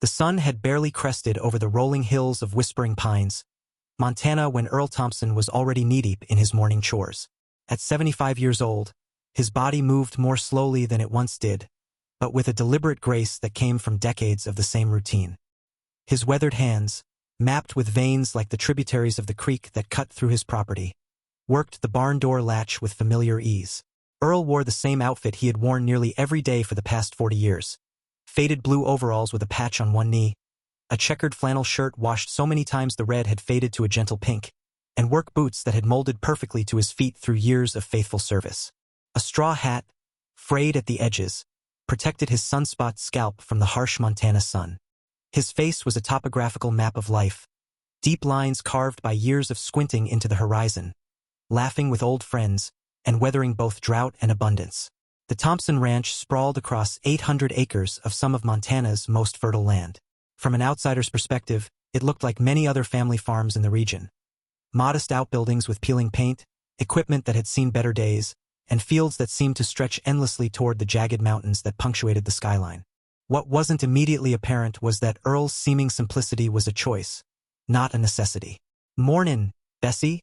The sun had barely crested over the rolling hills of Whispering Pines, Montana, when Earl Thompson was already knee-deep in his morning chores. At 75 years old, his body moved more slowly than it once did, but with a deliberate grace that came from decades of the same routine. His weathered hands, mapped with veins like the tributaries of the creek that cut through his property, worked the barn door latch with familiar ease. Earl wore the same outfit he had worn nearly every day for the past 40 years. Faded blue overalls with a patch on one knee, a checkered flannel shirt washed so many times the red had faded to a gentle pink, and work boots that had molded perfectly to his feet through years of faithful service. A straw hat, frayed at the edges, protected his sunspot scalp from the harsh Montana sun. His face was a topographical map of life, deep lines carved by years of squinting into the horizon, laughing with old friends, and weathering both drought and abundance. The Thompson Ranch sprawled across 800 acres of some of Montana's most fertile land. From an outsider's perspective, it looked like many other family farms in the region. Modest outbuildings with peeling paint, equipment that had seen better days, and fields that seemed to stretch endlessly toward the jagged mountains that punctuated the skyline. What wasn't immediately apparent was that Earl's seeming simplicity was a choice, not a necessity. "Mornin', Bessie,"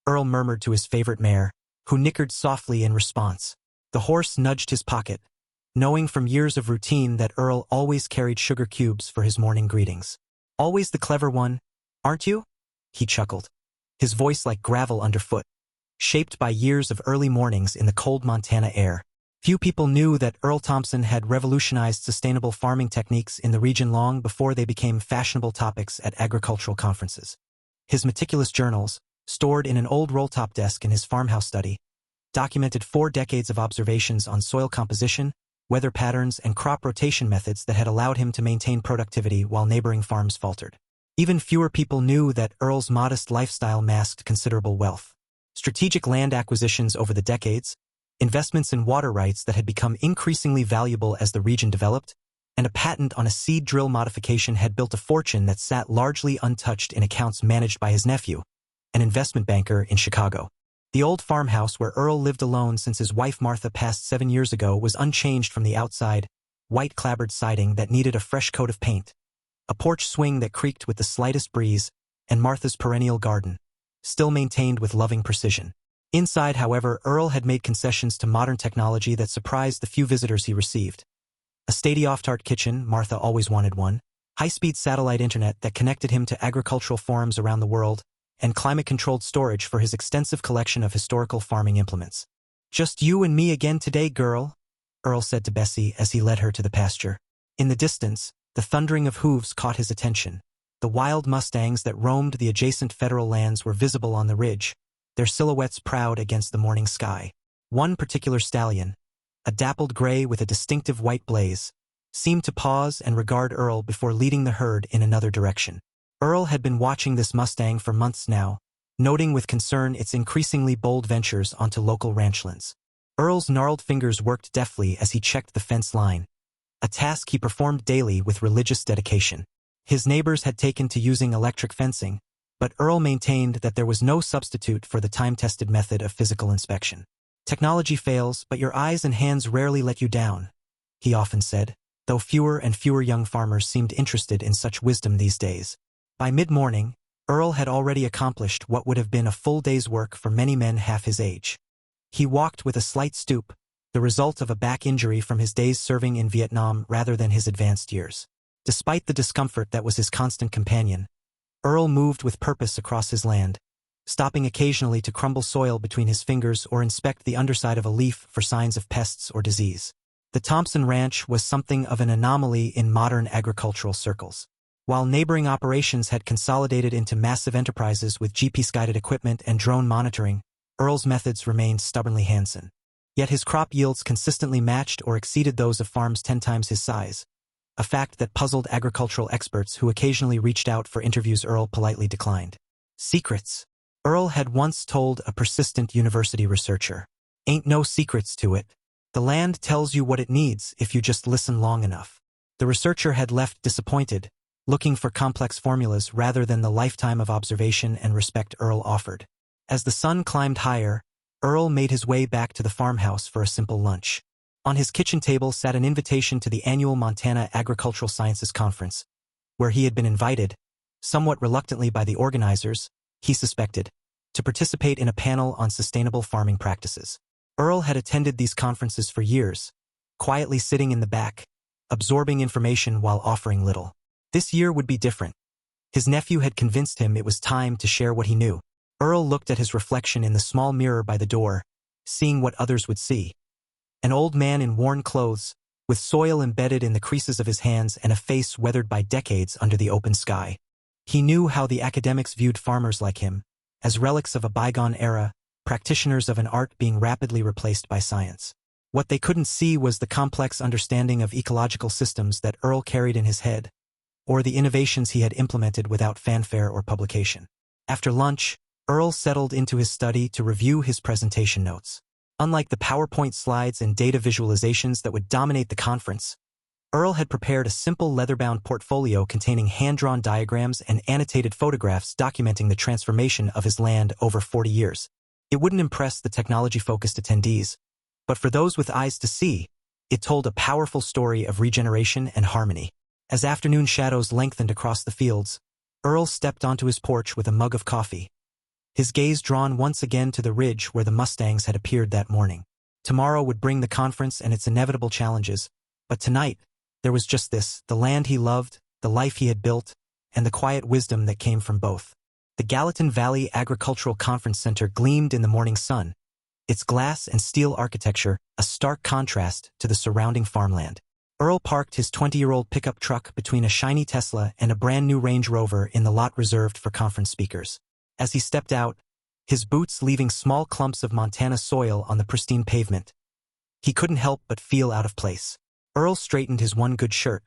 Earl murmured to his favorite mare, who nickered softly in response. The horse nudged his pocket, knowing from years of routine that Earl always carried sugar cubes for his morning greetings. "Always the clever one, aren't you?" he chuckled, his voice like gravel underfoot, shaped by years of early mornings in the cold Montana air. Few people knew that Earl Thompson had revolutionized sustainable farming techniques in the region long before they became fashionable topics at agricultural conferences. His meticulous journals, stored in an old roll-top desk in his farmhouse study, documented 4 decades of observations on soil composition, weather patterns, and crop rotation methods that had allowed him to maintain productivity while neighboring farms faltered. Even fewer people knew that Earl's modest lifestyle masked considerable wealth. Strategic land acquisitions over the decades, investments in water rights that had become increasingly valuable as the region developed, and a patent on a seed drill modification had built a fortune that sat largely untouched in accounts managed by his nephew, an investment banker in Chicago. The old farmhouse where Earl lived alone since his wife Martha passed 7 years ago was unchanged from the outside, white clapboard siding that needed a fresh coat of paint, a porch swing that creaked with the slightest breeze, and Martha's perennial garden, still maintained with loving precision. Inside, however, Earl had made concessions to modern technology that surprised the few visitors he received. A state-of-the-art kitchen, Martha always wanted one, high-speed satellite internet that connected him to agricultural forums around the world, and climate-controlled storage for his extensive collection of historical farming implements. "Just you and me again today, girl," Earl said to Bessie as he led her to the pasture. In the distance, the thundering of hooves caught his attention. The wild Mustangs that roamed the adjacent federal lands were visible on the ridge, their silhouettes proud against the morning sky. One particular stallion, a dappled gray with a distinctive white blaze, seemed to pause and regard Earl before leading the herd in another direction. Earl had been watching this Mustang for months now, noting with concern its increasingly bold ventures onto local ranchlands. Earl's gnarled fingers worked deftly as he checked the fence line, a task he performed daily with religious dedication. His neighbors had taken to using electric fencing, but Earl maintained that there was no substitute for the time-tested method of physical inspection. "Technology fails, but your eyes and hands rarely let you down," he often said, though fewer and fewer young farmers seemed interested in such wisdom these days. By mid-morning, Earl had already accomplished what would have been a full day's work for many men half his age. He walked with a slight stoop, the result of a back injury from his days serving in Vietnam rather than his advanced years. Despite the discomfort that was his constant companion, Earl moved with purpose across his land, stopping occasionally to crumble soil between his fingers or inspect the underside of a leaf for signs of pests or disease. The Thompson Ranch was something of an anomaly in modern agricultural circles. While neighboring operations had consolidated into massive enterprises with GPS-guided equipment and drone monitoring, Earl's methods remained stubbornly hands-on. Yet his crop yields consistently matched or exceeded those of farms 10 times his size, a fact that puzzled agricultural experts who occasionally reached out for interviews Earl politely declined. Secrets. Earl had once told a persistent university researcher. "Ain't no secrets to it. The land tells you what it needs if you just listen long enough." The researcher had left disappointed, looking for complex formulas rather than the lifetime of observation and respect Earl offered. As the sun climbed higher, Earl made his way back to the farmhouse for a simple lunch. On his kitchen table sat an invitation to the annual Montana Agricultural Sciences Conference, where he had been invited, somewhat reluctantly by the organizers, he suspected, to participate in a panel on sustainable farming practices. Earl had attended these conferences for years, quietly sitting in the back, absorbing information while offering little. This year would be different. His nephew had convinced him it was time to share what he knew. Earl looked at his reflection in the small mirror by the door, seeing what others would see. An old man in worn clothes, with soil embedded in the creases of his hands and a face weathered by decades under the open sky. He knew how the academics viewed farmers like him, as relics of a bygone era, practitioners of an art being rapidly replaced by science. What they couldn't see was the complex understanding of ecological systems that Earl carried in his head, or the innovations he had implemented without fanfare or publication. After lunch, Earl settled into his study to review his presentation notes. Unlike the PowerPoint slides and data visualizations that would dominate the conference, Earl had prepared a simple leather-bound portfolio containing hand-drawn diagrams and annotated photographs documenting the transformation of his land over 40 years. It wouldn't impress the technology-focused attendees, but for those with eyes to see, it told a powerful story of regeneration and harmony. As afternoon shadows lengthened across the fields, Earl stepped onto his porch with a mug of coffee, his gaze drawn once again to the ridge where the Mustangs had appeared that morning. Tomorrow would bring the conference and its inevitable challenges, but tonight, there was just this, the land he loved, the life he had built, and the quiet wisdom that came from both. The Gallatin Valley Agricultural Conference Center gleamed in the morning sun, its glass and steel architecture a stark contrast to the surrounding farmland. Earl parked his 20-year-old pickup truck between a shiny Tesla and a brand-new Range Rover in the lot reserved for conference speakers. As he stepped out, his boots leaving small clumps of Montana soil on the pristine pavement, he couldn't help but feel out of place. Earl straightened his one good shirt,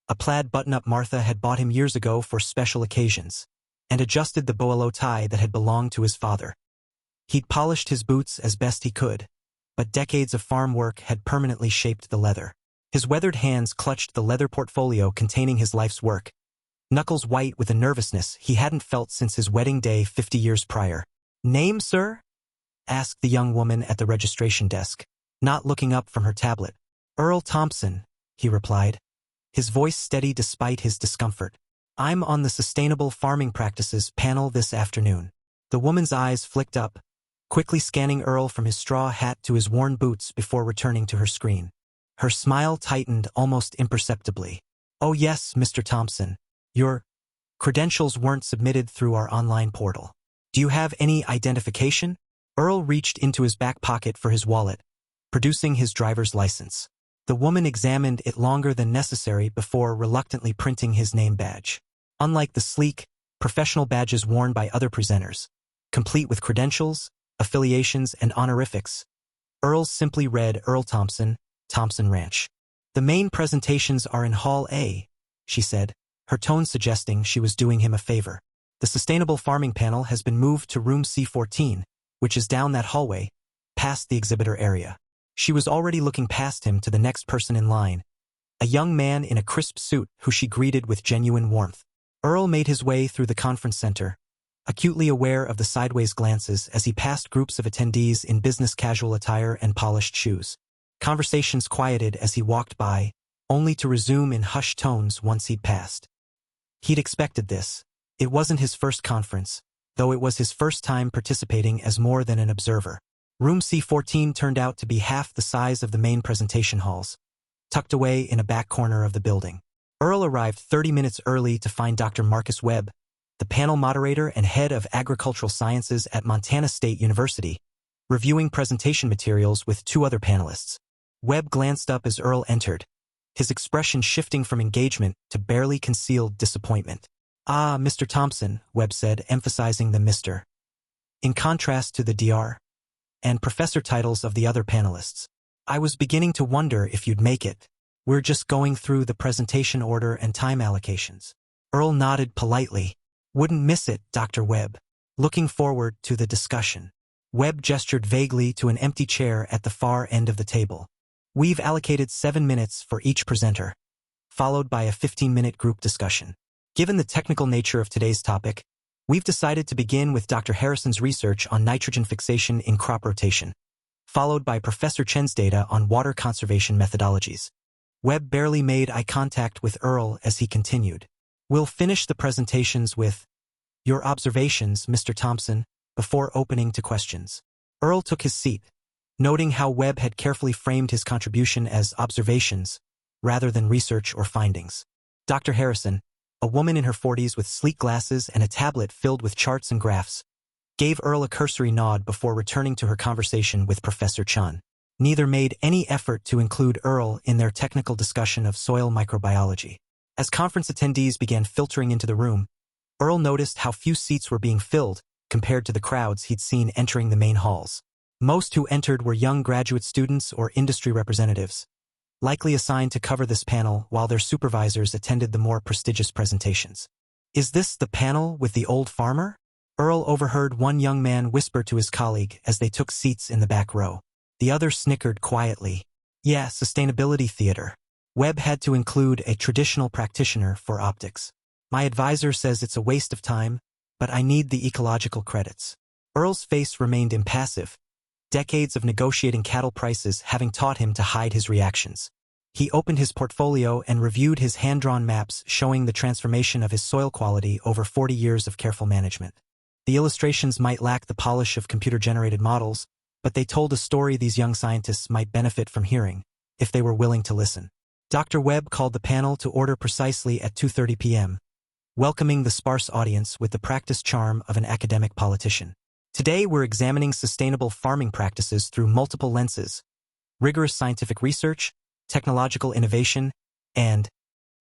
a plaid button-up Martha had bought him years ago for special occasions, and adjusted the boa tie that had belonged to his father. He'd polished his boots as best he could, but decades of farm work had permanently shaped the leather. His weathered hands clutched the leather portfolio containing his life's work, knuckles white with a nervousness he hadn't felt since his wedding day 50 years prior. "Name, sir?" asked the young woman at the registration desk, not looking up from her tablet. "Earl Thompson," he replied, his voice steady despite his discomfort. "I'm on the Sustainable Farming Practices panel this afternoon." The woman's eyes flicked up, quickly scanning Earl from his straw hat to his worn boots before returning to her screen. Her smile tightened almost imperceptibly. "Oh yes, Mr. Thompson. Your credentials weren't submitted through our online portal. Do you have any identification?" Earl reached into his back pocket for his wallet, producing his driver's license. The woman examined it longer than necessary before reluctantly printing his name badge. Unlike the sleek, professional badges worn by other presenters, complete with credentials, affiliations, and honorifics, Earl's simply read Earl Thompson, Thompson Ranch. "The main presentations are in Hall A," she said, her tone suggesting she was doing him a favor. "The Sustainable Farming panel has been moved to room C14, which is down that hallway, past the exhibitor area." She was already looking past him to the next person in line, a young man in a crisp suit who she greeted with genuine warmth. Earl made his way through the conference center, acutely aware of the sideways glances as he passed groups of attendees in business casual attire and polished shoes. Conversations quieted as he walked by, only to resume in hushed tones once he'd passed. He'd expected this. It wasn't his first conference, though it was his first time participating as more than an observer. Room C14 turned out to be half the size of the main presentation halls, tucked away in a back corner of the building. Earl arrived 30 minutes early to find Dr. Marcus Webb, the panel moderator and head of agricultural sciences at Montana State University, reviewing presentation materials with two other panelists. Webb glanced up as Earl entered, his expression shifting from engagement to barely concealed disappointment. "Ah, Mr. Thompson," Webb said, emphasizing the Mr. in contrast to the Dr. and professor titles of the other panelists. "I was beginning to wonder if you'd make it. We're just going through the presentation order and time allocations." Earl nodded politely. "Wouldn't miss it, Dr. Webb. Looking forward to the discussion." Webb gestured vaguely to an empty chair at the far end of the table. "We've allocated 7 minutes for each presenter, followed by a 15-minute group discussion. Given the technical nature of today's topic, we've decided to begin with Dr. Harrison's research on nitrogen fixation in crop rotation, followed by Professor Chen's data on water conservation methodologies. Webb barely made eye contact with Earl as he continued. We'll finish the presentations with your observations, Mr. Thompson, before opening to questions. Earl took his seat, noting how Webb had carefully framed his contribution as observations, rather than research or findings. Dr. Harrison, a woman in her 40s with sleek glasses and a tablet filled with charts and graphs, gave Earl a cursory nod before returning to her conversation with Professor Chen. Neither made any effort to include Earl in their technical discussion of soil microbiology. As conference attendees began filtering into the room, Earl noticed how few seats were being filled compared to the crowds he'd seen entering the main halls. Most who entered were young graduate students or industry representatives, likely assigned to cover this panel while their supervisors attended the more prestigious presentations. Is this the panel with the old farmer? Earl overheard one young man whisper to his colleague as they took seats in the back row. The other snickered quietly. Yeah, sustainability theater. Webb had to include a traditional practitioner for optics. My advisor says it's a waste of time, but I need the ecological credits. Earl's face remained impassive, decades of negotiating cattle prices having taught him to hide his reactions. He opened his portfolio and reviewed his hand-drawn maps showing the transformation of his soil quality over 40 years of careful management. The illustrations might lack the polish of computer-generated models, but they told a story these young scientists might benefit from hearing, if they were willing to listen. Dr. Webb called the panel to order precisely at 2:30 p.m., welcoming the sparse audience with the practiced charm of an academic politician. Today we're examining sustainable farming practices through multiple lenses: rigorous scientific research, technological innovation, and,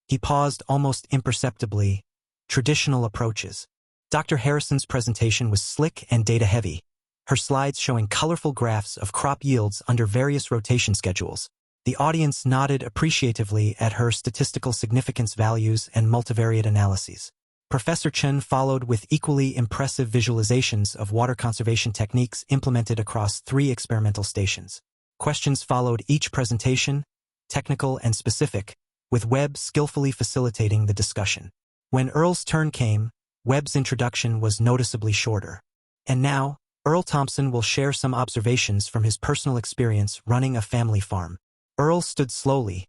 he paused almost imperceptibly, traditional approaches. Dr. Harrison's presentation was slick and data-heavy, her slides showing colorful graphs of crop yields under various rotation schedules. The audience nodded appreciatively at her statistical significance values and multivariate analyses. Professor Chen followed with equally impressive visualizations of water conservation techniques implemented across 3 experimental stations. Questions followed each presentation, technical and specific, with Webb skillfully facilitating the discussion. When Earl's turn came, Webb's introduction was noticeably shorter. And now, Earl Thompson will share some observations from his personal experience running a family farm. Earl stood slowly,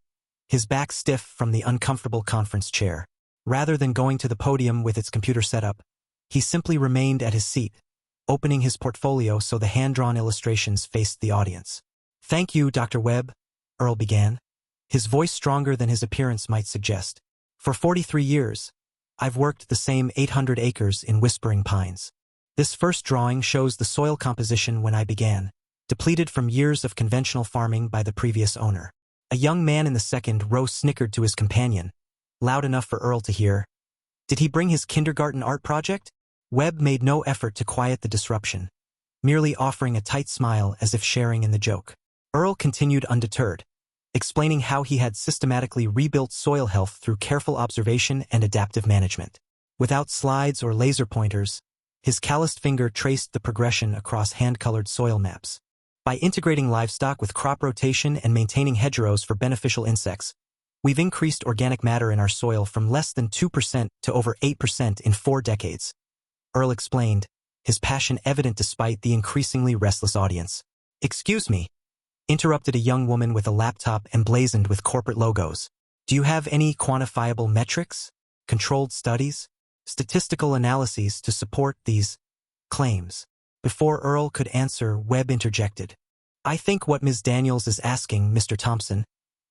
his back stiff from the uncomfortable conference chair. Rather than going to the podium with its computer setup, he simply remained at his seat, opening his portfolio so the hand-drawn illustrations faced the audience. Thank you, Dr. Webb, Earl began, his voice stronger than his appearance might suggest. For 43 years, I've worked the same 800 acres in Whispering Pines. This first drawing shows the soil composition when I began, depleted from years of conventional farming by the previous owner. A young man in the second row snickered to his companion, loud enough for Earl to hear. Did he bring his kindergarten art project? Webb made no effort to quiet the disruption, merely offering a tight smile as if sharing in the joke. Earl continued undeterred, explaining how he had systematically rebuilt soil health through careful observation and adaptive management. Without slides or laser pointers, his calloused finger traced the progression across hand-colored soil maps. By integrating livestock with crop rotation and maintaining hedgerows for beneficial insects, we've increased organic matter in our soil from less than 2% to over 8% in 4 decades. Earl explained, his passion evident despite the increasingly restless audience. Excuse me, interrupted a young woman with a laptop emblazoned with corporate logos. Do you have any quantifiable metrics, controlled studies, statistical analyses to support these claims? Before Earl could answer, Webb interjected. I think what Ms. Daniels is asking, Mr. Thompson,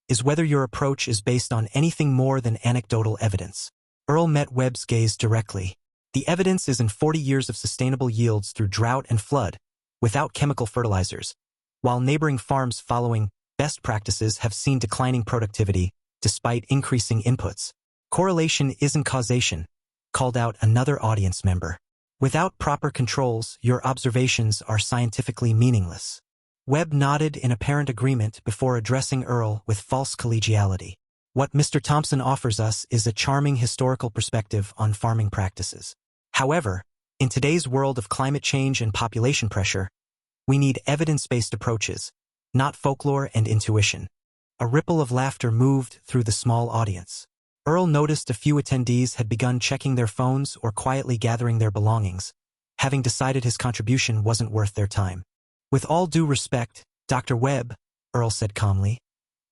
is whether your approach is based on anything more than anecdotal evidence. Earl met Webb's gaze directly. The evidence is in 40 years of sustainable yields through drought and flood, without chemical fertilizers, while neighboring farms following best practices have seen declining productivity despite increasing inputs. Correlation isn't causation, called out another audience member. Without proper controls, your observations are scientifically meaningless. Webb nodded in apparent agreement before addressing Earl with false collegiality. What Mr. Thompson offers us is a charming historical perspective on farming practices. However, in today's world of climate change and population pressure, we need evidence-based approaches, not folklore and intuition. A ripple of laughter moved through the small audience. Earl noticed a few attendees had begun checking their phones or quietly gathering their belongings, having decided his contribution wasn't worth their time. With all due respect, Dr. Webb, Earl said calmly,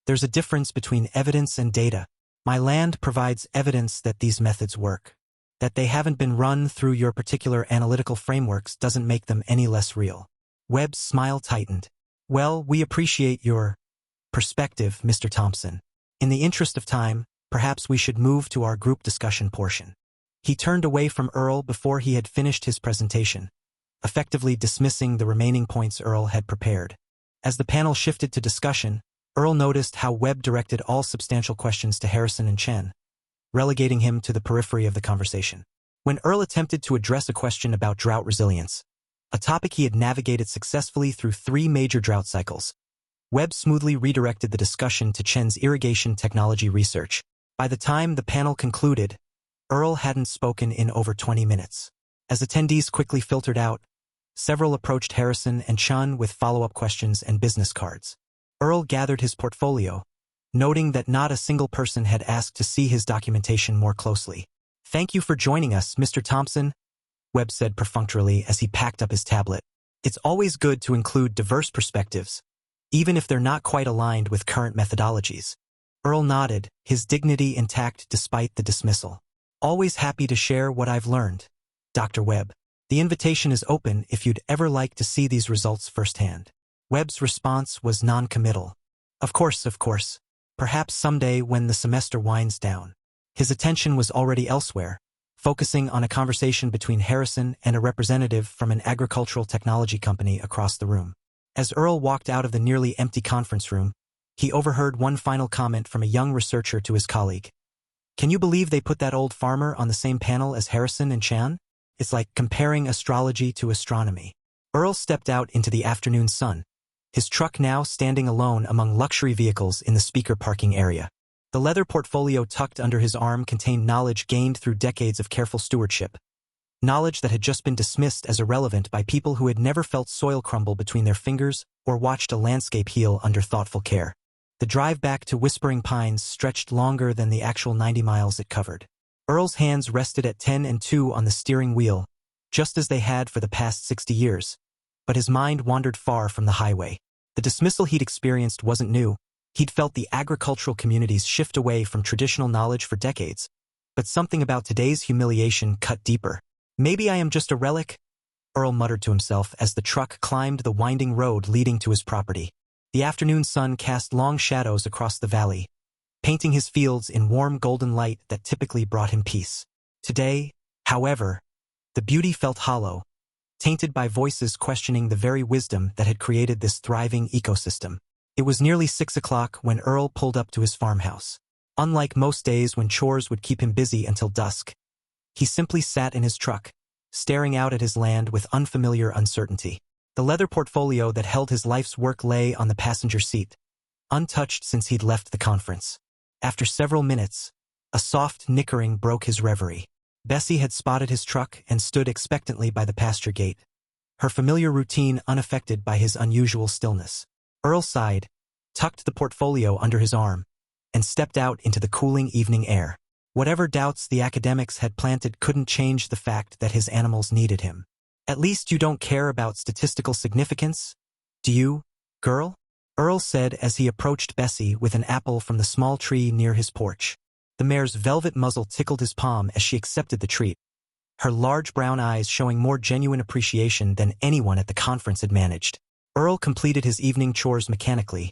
there's a difference between evidence and data. My land provides evidence that these methods work. That they haven't been run through your particular analytical frameworks doesn't make them any less real. Webb's smile tightened. Well, we appreciate your perspective, Mr. Thompson. In the interest of time, perhaps we should move to our group discussion portion. He turned away from Earl before he had finished his presentation, effectively dismissing the remaining points Earl had prepared. As the panel shifted to discussion, Earl noticed how Webb directed all substantial questions to Harrison and Chen, relegating him to the periphery of the conversation. When Earl attempted to address a question about drought resilience, a topic he had navigated successfully through 3 major drought cycles, Webb smoothly redirected the discussion to Chen's irrigation technology research. By the time the panel concluded, Earl hadn't spoken in over 20 minutes. As attendees quickly filtered out, several approached Harrison and Chen with follow-up questions and business cards. Earl gathered his portfolio, noting that not a single person had asked to see his documentation more closely. Thank you for joining us, Mr. Thompson, Webb said perfunctorily as he packed up his tablet. It's always good to include diverse perspectives, even if they're not quite aligned with current methodologies. Earl nodded, his dignity intact despite the dismissal. Always happy to share what I've learned, Dr. Webb. The invitation is open if you'd ever like to see these results firsthand. Webb's response was non-committal. Of course. Perhaps someday when the semester winds down. His attention was already elsewhere, focusing on a conversation between Harrison and a representative from an agricultural technology company across the room. As Earl walked out of the nearly empty conference room, he overheard one final comment from a young researcher to his colleague. Can you believe they put that old farmer on the same panel as Harrison and Chan? It's like comparing astrology to astronomy. Earl stepped out into the afternoon sun, his truck now standing alone among luxury vehicles in the speaker parking area. The leather portfolio tucked under his arm contained knowledge gained through decades of careful stewardship. Knowledge that had just been dismissed as irrelevant by people who had never felt soil crumble between their fingers or watched a landscape heal under thoughtful care. The drive back to Whispering Pines stretched longer than the actual 90 miles it covered. Earl's hands rested at 10 and 2 on the steering wheel, just as they had for the past 60 years. But his mind wandered far from the highway. The dismissal he'd experienced wasn't new. He'd felt the agricultural communities shift away from traditional knowledge for decades. But something about today's humiliation cut deeper. Maybe I am just a relic, Earl muttered to himself as the truck climbed the winding road leading to his property. The afternoon sun cast long shadows across the valley, painting his fields in warm golden light that typically brought him peace. Today, however, the beauty felt hollow, tainted by voices questioning the very wisdom that had created this thriving ecosystem. It was nearly 6 o'clock when Earl pulled up to his farmhouse. Unlike most days when chores would keep him busy until dusk, he simply sat in his truck, staring out at his land with unfamiliar uncertainty. The leather portfolio that held his life's work lay on the passenger seat, untouched since he'd left the conference. After several minutes, a soft nickering broke his reverie. Bessie had spotted his truck and stood expectantly by the pasture gate, her familiar routine unaffected by his unusual stillness. Earl sighed, tucked the portfolio under his arm, and stepped out into the cooling evening air. Whatever doubts the academics had planted couldn't change the fact that his animals needed him. At least you don't care about statistical significance, do you, girl? Earl said as he approached Bessie with an apple from the small tree near his porch. The mare's velvet muzzle tickled his palm as she accepted the treat, her large brown eyes showing more genuine appreciation than anyone at the conference had managed. Earl completed his evening chores mechanically,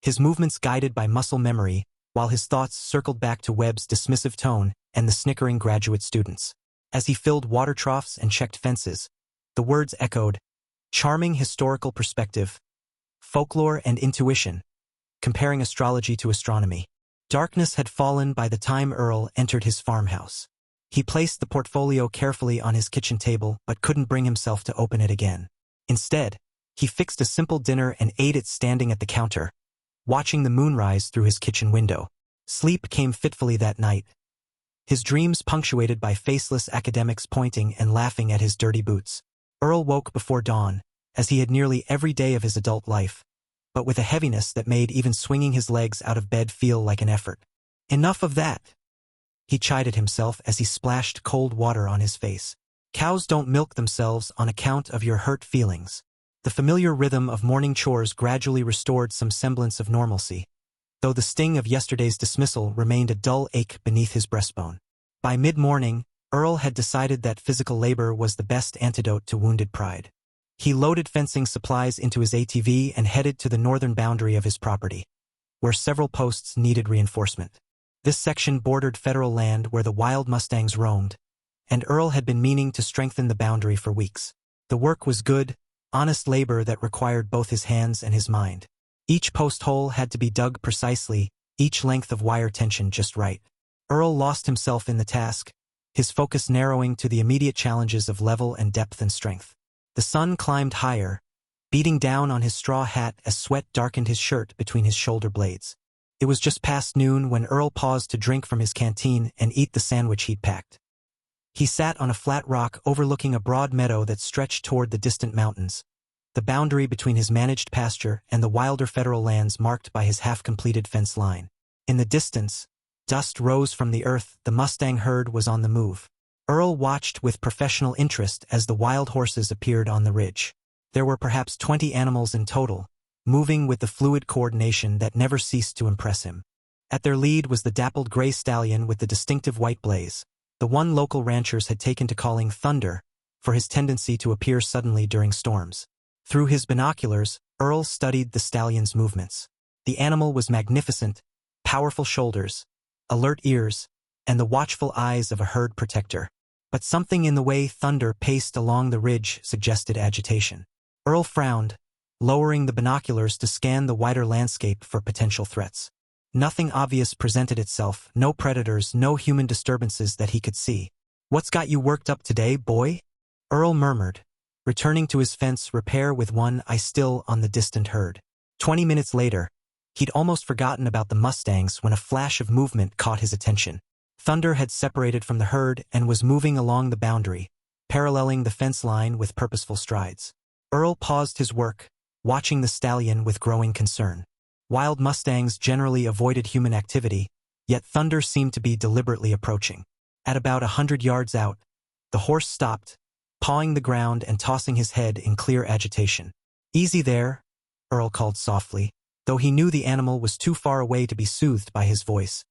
his movements guided by muscle memory, while his thoughts circled back to Webb's dismissive tone and the snickering graduate students. As he filled water troughs and checked fences, the words echoed, charming historical perspective, folklore and intuition, comparing astrology to astronomy. Darkness had fallen by the time Earl entered his farmhouse. He placed the portfolio carefully on his kitchen table but couldn't bring himself to open it again. Instead, he fixed a simple dinner and ate it standing at the counter, watching the moon rise through his kitchen window. Sleep came fitfully that night, his dreams punctuated by faceless academics pointing and laughing at his dirty boots. Earl woke before dawn, as he had nearly every day of his adult life, but with a heaviness that made even swinging his legs out of bed feel like an effort. Enough of that, he chided himself as he splashed cold water on his face. Cows don't milk themselves on account of your hurt feelings. The familiar rhythm of morning chores gradually restored some semblance of normalcy, though the sting of yesterday's dismissal remained a dull ache beneath his breastbone. By mid-morning, Earl had decided that physical labor was the best antidote to wounded pride. He loaded fencing supplies into his ATV and headed to the northern boundary of his property, where several posts needed reinforcement. This section bordered federal land where the wild Mustangs roamed, and Earl had been meaning to strengthen the boundary for weeks. The work was good, honest labor that required both his hands and his mind. Each post hole had to be dug precisely, each length of wire tension just right. Earl lost himself in the task, his focus narrowing to the immediate challenges of level and depth and strength. The sun climbed higher, beating down on his straw hat as sweat darkened his shirt between his shoulder blades. It was just past noon when Earl paused to drink from his canteen and eat the sandwich he'd packed. He sat on a flat rock overlooking a broad meadow that stretched toward the distant mountains, the boundary between his managed pasture and the wilder federal lands marked by his half-completed fence line. In the distance, dust rose from the earth, the Mustang herd was on the move. Earl watched with professional interest as the wild horses appeared on the ridge. There were perhaps 20 animals in total, moving with the fluid coordination that never ceased to impress him. At their lead was the dappled gray stallion with the distinctive white blaze, the one local ranchers had taken to calling Thunder, for his tendency to appear suddenly during storms. Through his binoculars, Earl studied the stallion's movements. The animal was magnificent, powerful shoulders, alert ears, and the watchful eyes of a herd protector. But something in the way Thunder paced along the ridge suggested agitation. Earl frowned, lowering the binoculars to scan the wider landscape for potential threats. Nothing obvious presented itself, no predators, no human disturbances that he could see. "What's got you worked up today, boy?" Earl murmured, returning to his fence repair with one eye still on the distant herd. 20 minutes later, he'd almost forgotten about the Mustangs when a flash of movement caught his attention. Thunder had separated from the herd and was moving along the boundary, paralleling the fence line with purposeful strides. Earl paused his work, watching the stallion with growing concern. Wild Mustangs generally avoided human activity, yet Thunder seemed to be deliberately approaching. At about 100 yards out, the horse stopped, pawing the ground and tossing his head in clear agitation. "Easy there," Earl called softly, though he knew the animal was too far away to be soothed by his voice.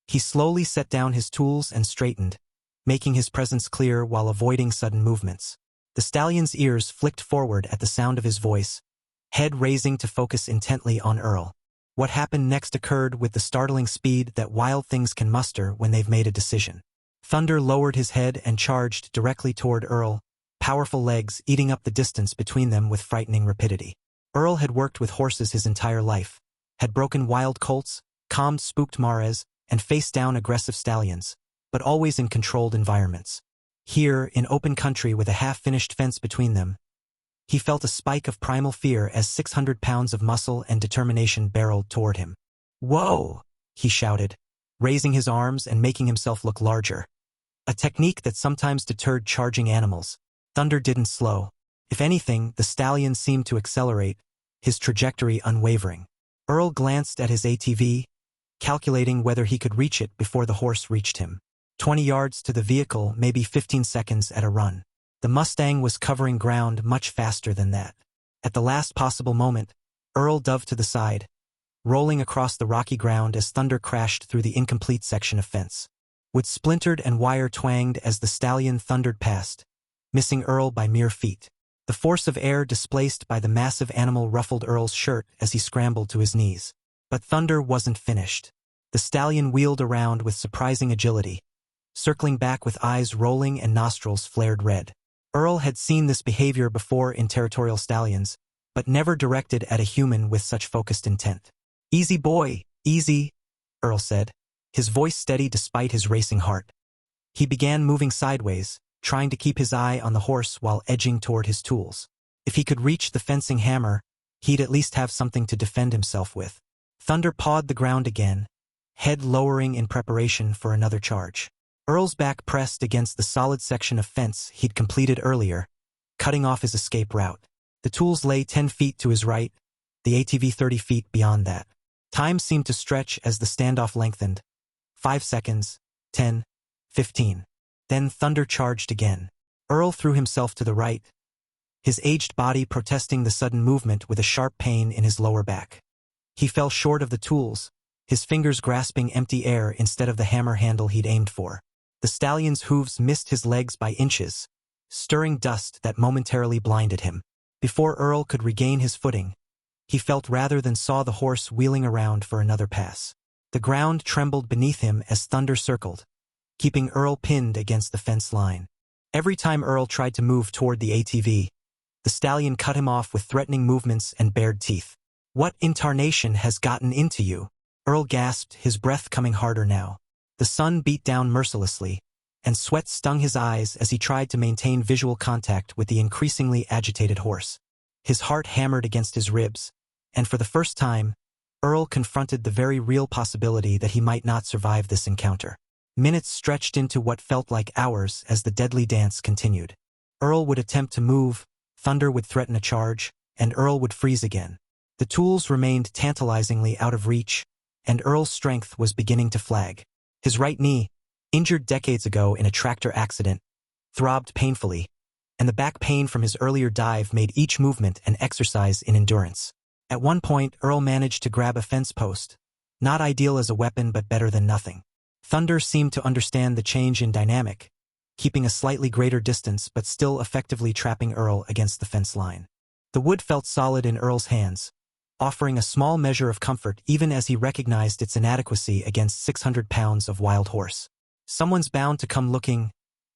He slowly set down his tools and straightened, making his presence clear while avoiding sudden movements. The stallion's ears flicked forward at the sound of his voice, head raising to focus intently on Earl. What happened next occurred with the startling speed that wild things can muster when they've made a decision. Thunder lowered his head and charged directly toward Earl, powerful legs eating up the distance between them with frightening rapidity. Earl had worked with horses his entire life, had broken wild colts, calmed spooked mares, and faced down aggressive stallions, but always in controlled environments. Here, in open country with a half-finished fence between them, he felt a spike of primal fear as 600 pounds of muscle and determination barreled toward him. "Whoa!" he shouted, raising his arms and making himself look larger. A technique that sometimes deterred charging animals. Thunder didn't slow. If anything, the stallion seemed to accelerate, his trajectory unwavering. Earl glanced at his ATV, calculating whether he could reach it before the horse reached him. 20 yards to the vehicle, maybe 15 seconds at a run. The Mustang was covering ground much faster than that. At the last possible moment, Earl dove to the side, rolling across the rocky ground as Thunder crashed through the incomplete section of fence. Wood splintered and wire twanged as the stallion thundered past, missing Earl by mere feet. The force of air displaced by the massive animal ruffled Earl's shirt as he scrambled to his knees. But Thunder wasn't finished. The stallion wheeled around with surprising agility, circling back with eyes rolling and nostrils flared red. Earl had seen this behavior before in territorial stallions, but never directed at a human with such focused intent. "Easy, boy, easy," Earl said, his voice steady despite his racing heart. He began moving sideways, trying to keep his eye on the horse while edging toward his tools. If he could reach the fencing hammer, he'd at least have something to defend himself with. Thunder pawed the ground again, head lowering in preparation for another charge. Earl's back pressed against the solid section of fence he'd completed earlier, cutting off his escape route. The tools lay 10 feet to his right, the ATV 30 feet beyond that. Time seemed to stretch as the standoff lengthened. 5 seconds, 10, 15. Then Thunder charged again. Earl threw himself to the right, his aged body protesting the sudden movement with a sharp pain in his lower back. He fell short of the tools, his fingers grasping empty air instead of the hammer handle he'd aimed for. The stallion's hooves missed his legs by inches, stirring dust that momentarily blinded him. Before Earl could regain his footing, he felt rather than saw the horse wheeling around for another pass. The ground trembled beneath him as thunder circled, keeping Earl pinned against the fence line. Every time Earl tried to move toward the ATV, the stallion cut him off with threatening movements and bared teeth. "What in tarnation has gotten into you?" Earl gasped, his breath coming harder now. The sun beat down mercilessly, and sweat stung his eyes as he tried to maintain visual contact with the increasingly agitated horse. His heart hammered against his ribs, and for the first time, Earl confronted the very real possibility that he might not survive this encounter. Minutes stretched into what felt like hours as the deadly dance continued. Earl would attempt to move, thunder would threaten a charge, and Earl would freeze again. The tools remained tantalizingly out of reach, and Earl's strength was beginning to flag. His right knee, injured decades ago in a tractor accident, throbbed painfully, and the back pain from his earlier dive made each movement an exercise in endurance. At one point, Earl managed to grab a fence post, not ideal as a weapon but better than nothing. Thunder seemed to understand the change in dynamic, keeping a slightly greater distance but still effectively trapping Earl against the fence line. The wood felt solid in Earl's hands, offering a small measure of comfort even as he recognized its inadequacy against 600 pounds of wild horse. Someone's bound to come looking,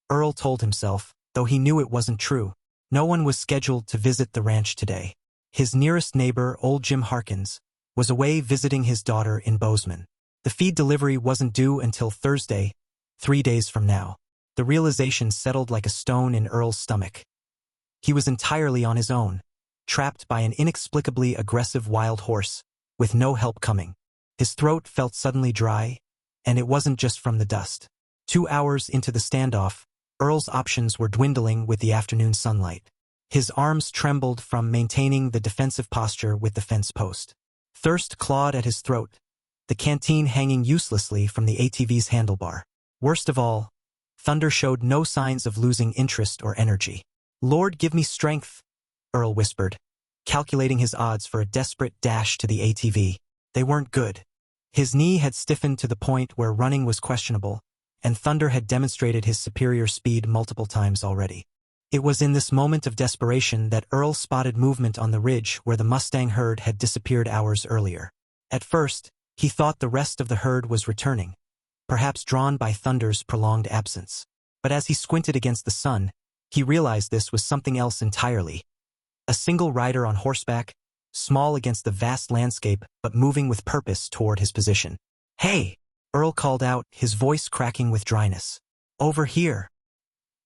Earl told himself, though he knew it wasn't true. No one was scheduled to visit the ranch today. His nearest neighbor, old Jim Harkins, was away visiting his daughter in Bozeman. The feed delivery wasn't due until Thursday, 3 days from now. The realization settled like a stone in Earl's stomach. He was entirely on his own, trapped by an inexplicably aggressive wild horse, with no help coming. His throat felt suddenly dry, and it wasn't just from the dust. 2 hours into the standoff, Earl's options were dwindling with the afternoon sunlight. His arms trembled from maintaining the defensive posture with the fence post. Thirst clawed at his throat, the canteen hanging uselessly from the ATV's handlebar. Worst of all, thunder showed no signs of losing interest or energy. "Lord, give me strength," Earl whispered, calculating his odds for a desperate dash to the ATV. They weren't good. His knee had stiffened to the point where running was questionable, and Thunder had demonstrated his superior speed multiple times already. It was in this moment of desperation that Earl spotted movement on the ridge where the Mustang herd had disappeared hours earlier. At first, he thought the rest of the herd was returning, perhaps drawn by Thunder's prolonged absence. But as he squinted against the sun, he realized this was something else entirely. A single rider on horseback, small against the vast landscape but moving with purpose toward his position. "Hey!" Earl called out, his voice cracking with dryness. "Over here!"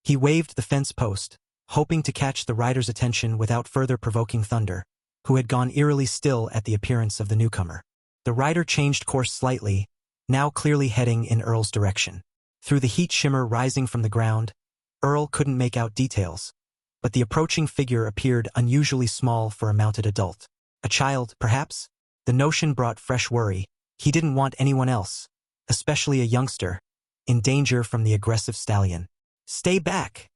He waved the fence post, hoping to catch the rider's attention without further provoking Thunder, who had gone eerily still at the appearance of the newcomer. The rider changed course slightly, now clearly heading in Earl's direction. Through the heat shimmer rising from the ground, Earl couldn't make out details, but the approaching figure appeared unusually small for a mounted adult. A child, perhaps? The notion brought fresh worry. He didn't want anyone else, especially a youngster, in danger from the aggressive stallion. "Stay back!"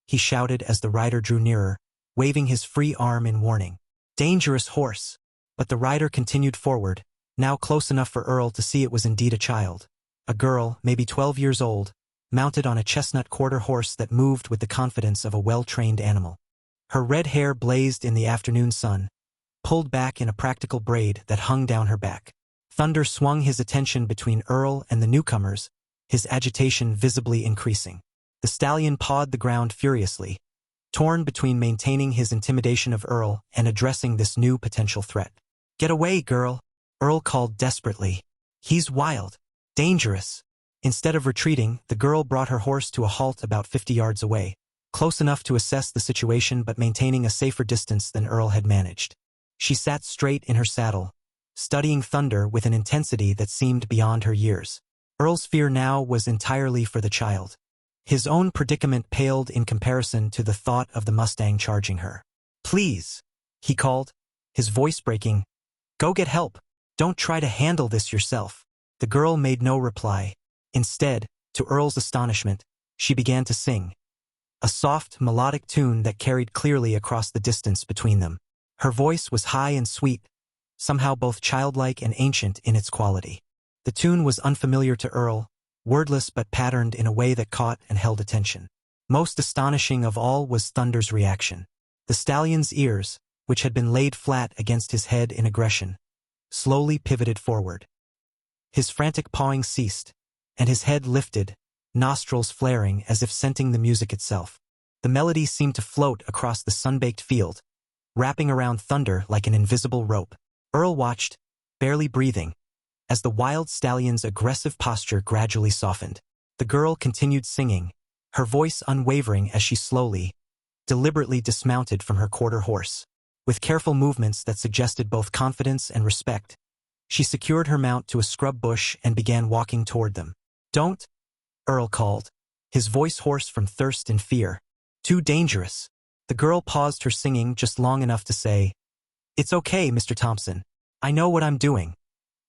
he shouted as the rider drew nearer, waving his free arm in warning. "Dangerous horse!" But the rider continued forward, now close enough for Earl to see it was indeed a child. A girl, maybe 12 years old, mounted on a chestnut quarter horse that moved with the confidence of a well-trained animal. Her red hair blazed in the afternoon sun, pulled back in a practical braid that hung down her back. Thunder swung his attention between Earl and the newcomers, his agitation visibly increasing. The stallion pawed the ground furiously, torn between maintaining his intimidation of Earl and addressing this new potential threat. "Get away, girl!" Earl called desperately. "He's wild. Dangerous." Instead of retreating, the girl brought her horse to a halt about 50 yards away, close enough to assess the situation but maintaining a safer distance than Earl had managed. She sat straight in her saddle, studying Thunder with an intensity that seemed beyond her years. Earl's fear now was entirely for the child. His own predicament paled in comparison to the thought of the Mustang charging her. "Please," he called, his voice breaking. "Go get help. Don't try to handle this yourself." The girl made no reply. Instead, to Earl's astonishment, she began to sing, a soft, melodic tune that carried clearly across the distance between them. Her voice was high and sweet, somehow both childlike and ancient in its quality. The tune was unfamiliar to Earl, wordless but patterned in a way that caught and held attention. Most astonishing of all was Thunder's reaction. The stallion's ears, which had been laid flat against his head in aggression, slowly pivoted forward. His frantic pawing ceased, and his head lifted, nostrils flaring as if scenting the music itself. The melody seemed to float across the sun-baked field, wrapping around Thunder like an invisible rope. Earl watched, barely breathing, as the wild stallion's aggressive posture gradually softened. The girl continued singing, her voice unwavering as she slowly, deliberately dismounted from her quarter horse. With careful movements that suggested both confidence and respect, she secured her mount to a scrub bush and began walking toward them. "Don't," Earl called, his voice hoarse from thirst and fear. "Too dangerous." The girl paused her singing just long enough to say, "It's okay, Mr. Thompson. I know what I'm doing,"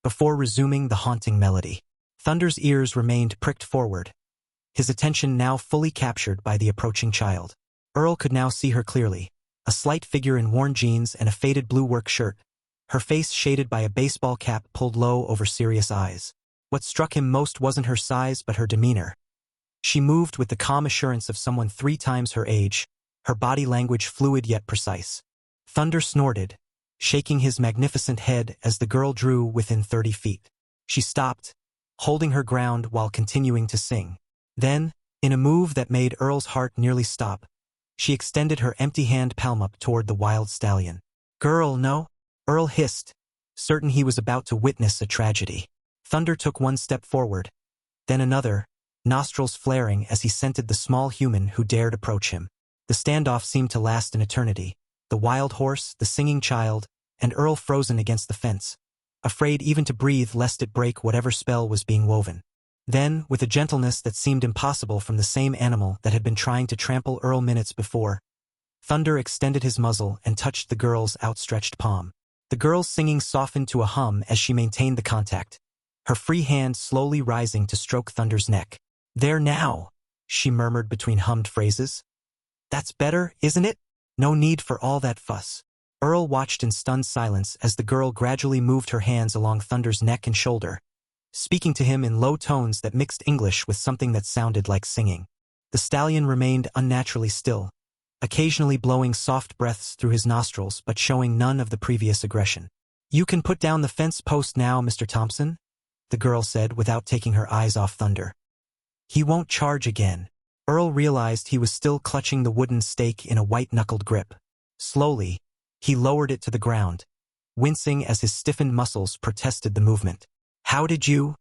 before resuming the haunting melody. Thunder's ears remained pricked forward, his attention now fully captured by the approaching child. Earl could now see her clearly, a slight figure in worn jeans and a faded blue work shirt, her face shaded by a baseball cap pulled low over serious eyes. What struck him most wasn't her size but her demeanor. She moved with the calm assurance of someone 3 times her age, her body language fluid yet precise. Thunder snorted, shaking his magnificent head as the girl drew within 30 feet. She stopped, holding her ground while continuing to sing. Then, in a move that made Earl's heart nearly stop, she extended her empty hand palm up toward the wild stallion. "Girl, no?" Earl hissed, certain he was about to witness a tragedy. Thunder took one step forward, then another, nostrils flaring as he scented the small human who dared approach him. The standoff seemed to last an eternity, the wild horse, the singing child, and Earl frozen against the fence, afraid even to breathe lest it break whatever spell was being woven. Then, with a gentleness that seemed impossible from the same animal that had been trying to trample Earl minutes before, Thunder extended his muzzle and touched the girl's outstretched palm. The girl's singing softened to a hum as she maintained the contact, her free hand slowly rising to stroke Thunder's neck. "There now," she murmured between hummed phrases. "That's better, isn't it? No need for all that fuss." Earl watched in stunned silence as the girl gradually moved her hands along Thunder's neck and shoulder, speaking to him in low tones that mixed English with something that sounded like singing. The stallion remained unnaturally still, occasionally blowing soft breaths through his nostrils but showing none of the previous aggression. "You can put down the fence post now, Mr. Thompson," the girl said without taking her eyes off Thunder. "He won't charge again." Earl realized he was still clutching the wooden stake in a white-knuckled grip. Slowly, he lowered it to the ground, wincing as his stiffened muscles protested the movement. "How did you?"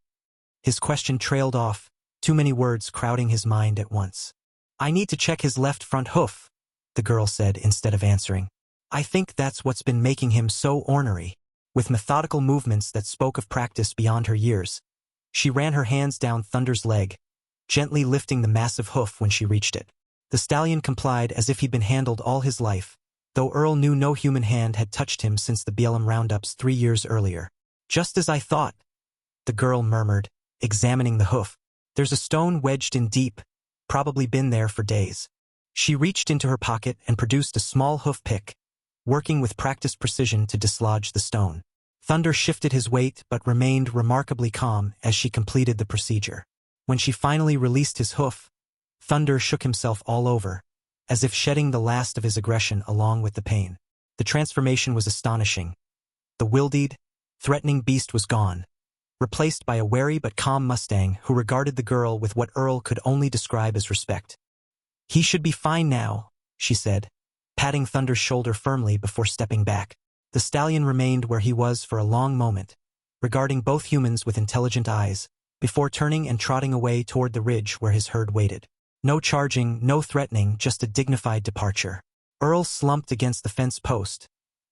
His question trailed off, too many words crowding his mind at once. "I need to check his left front hoof," the girl said instead of answering. "I think that's what's been making him so ornery." With methodical movements that spoke of practice beyond her years, she ran her hands down Thunder's leg, gently lifting the massive hoof when she reached it. The stallion complied as if he'd been handled all his life, though Earl knew no human hand had touched him since the BLM roundups 3 years earlier. "Just as I thought," the girl murmured, examining the hoof. "There's a stone wedged in deep, probably been there for days." She reached into her pocket and produced a small hoof pick, working with practiced precision to dislodge the stone. Thunder shifted his weight but remained remarkably calm as she completed the procedure. When she finally released his hoof, Thunder shook himself all over, as if shedding the last of his aggression along with the pain. The transformation was astonishing. The wildeed, threatening beast was gone, replaced by a wary but calm Mustang who regarded the girl with what Earl could only describe as respect. "He should be fine now," she said, patting Thunder's shoulder firmly before stepping back. The stallion remained where he was for a long moment, regarding both humans with intelligent eyes, before turning and trotting away toward the ridge where his herd waited. No charging, no threatening, just a dignified departure. Earl slumped against the fence post,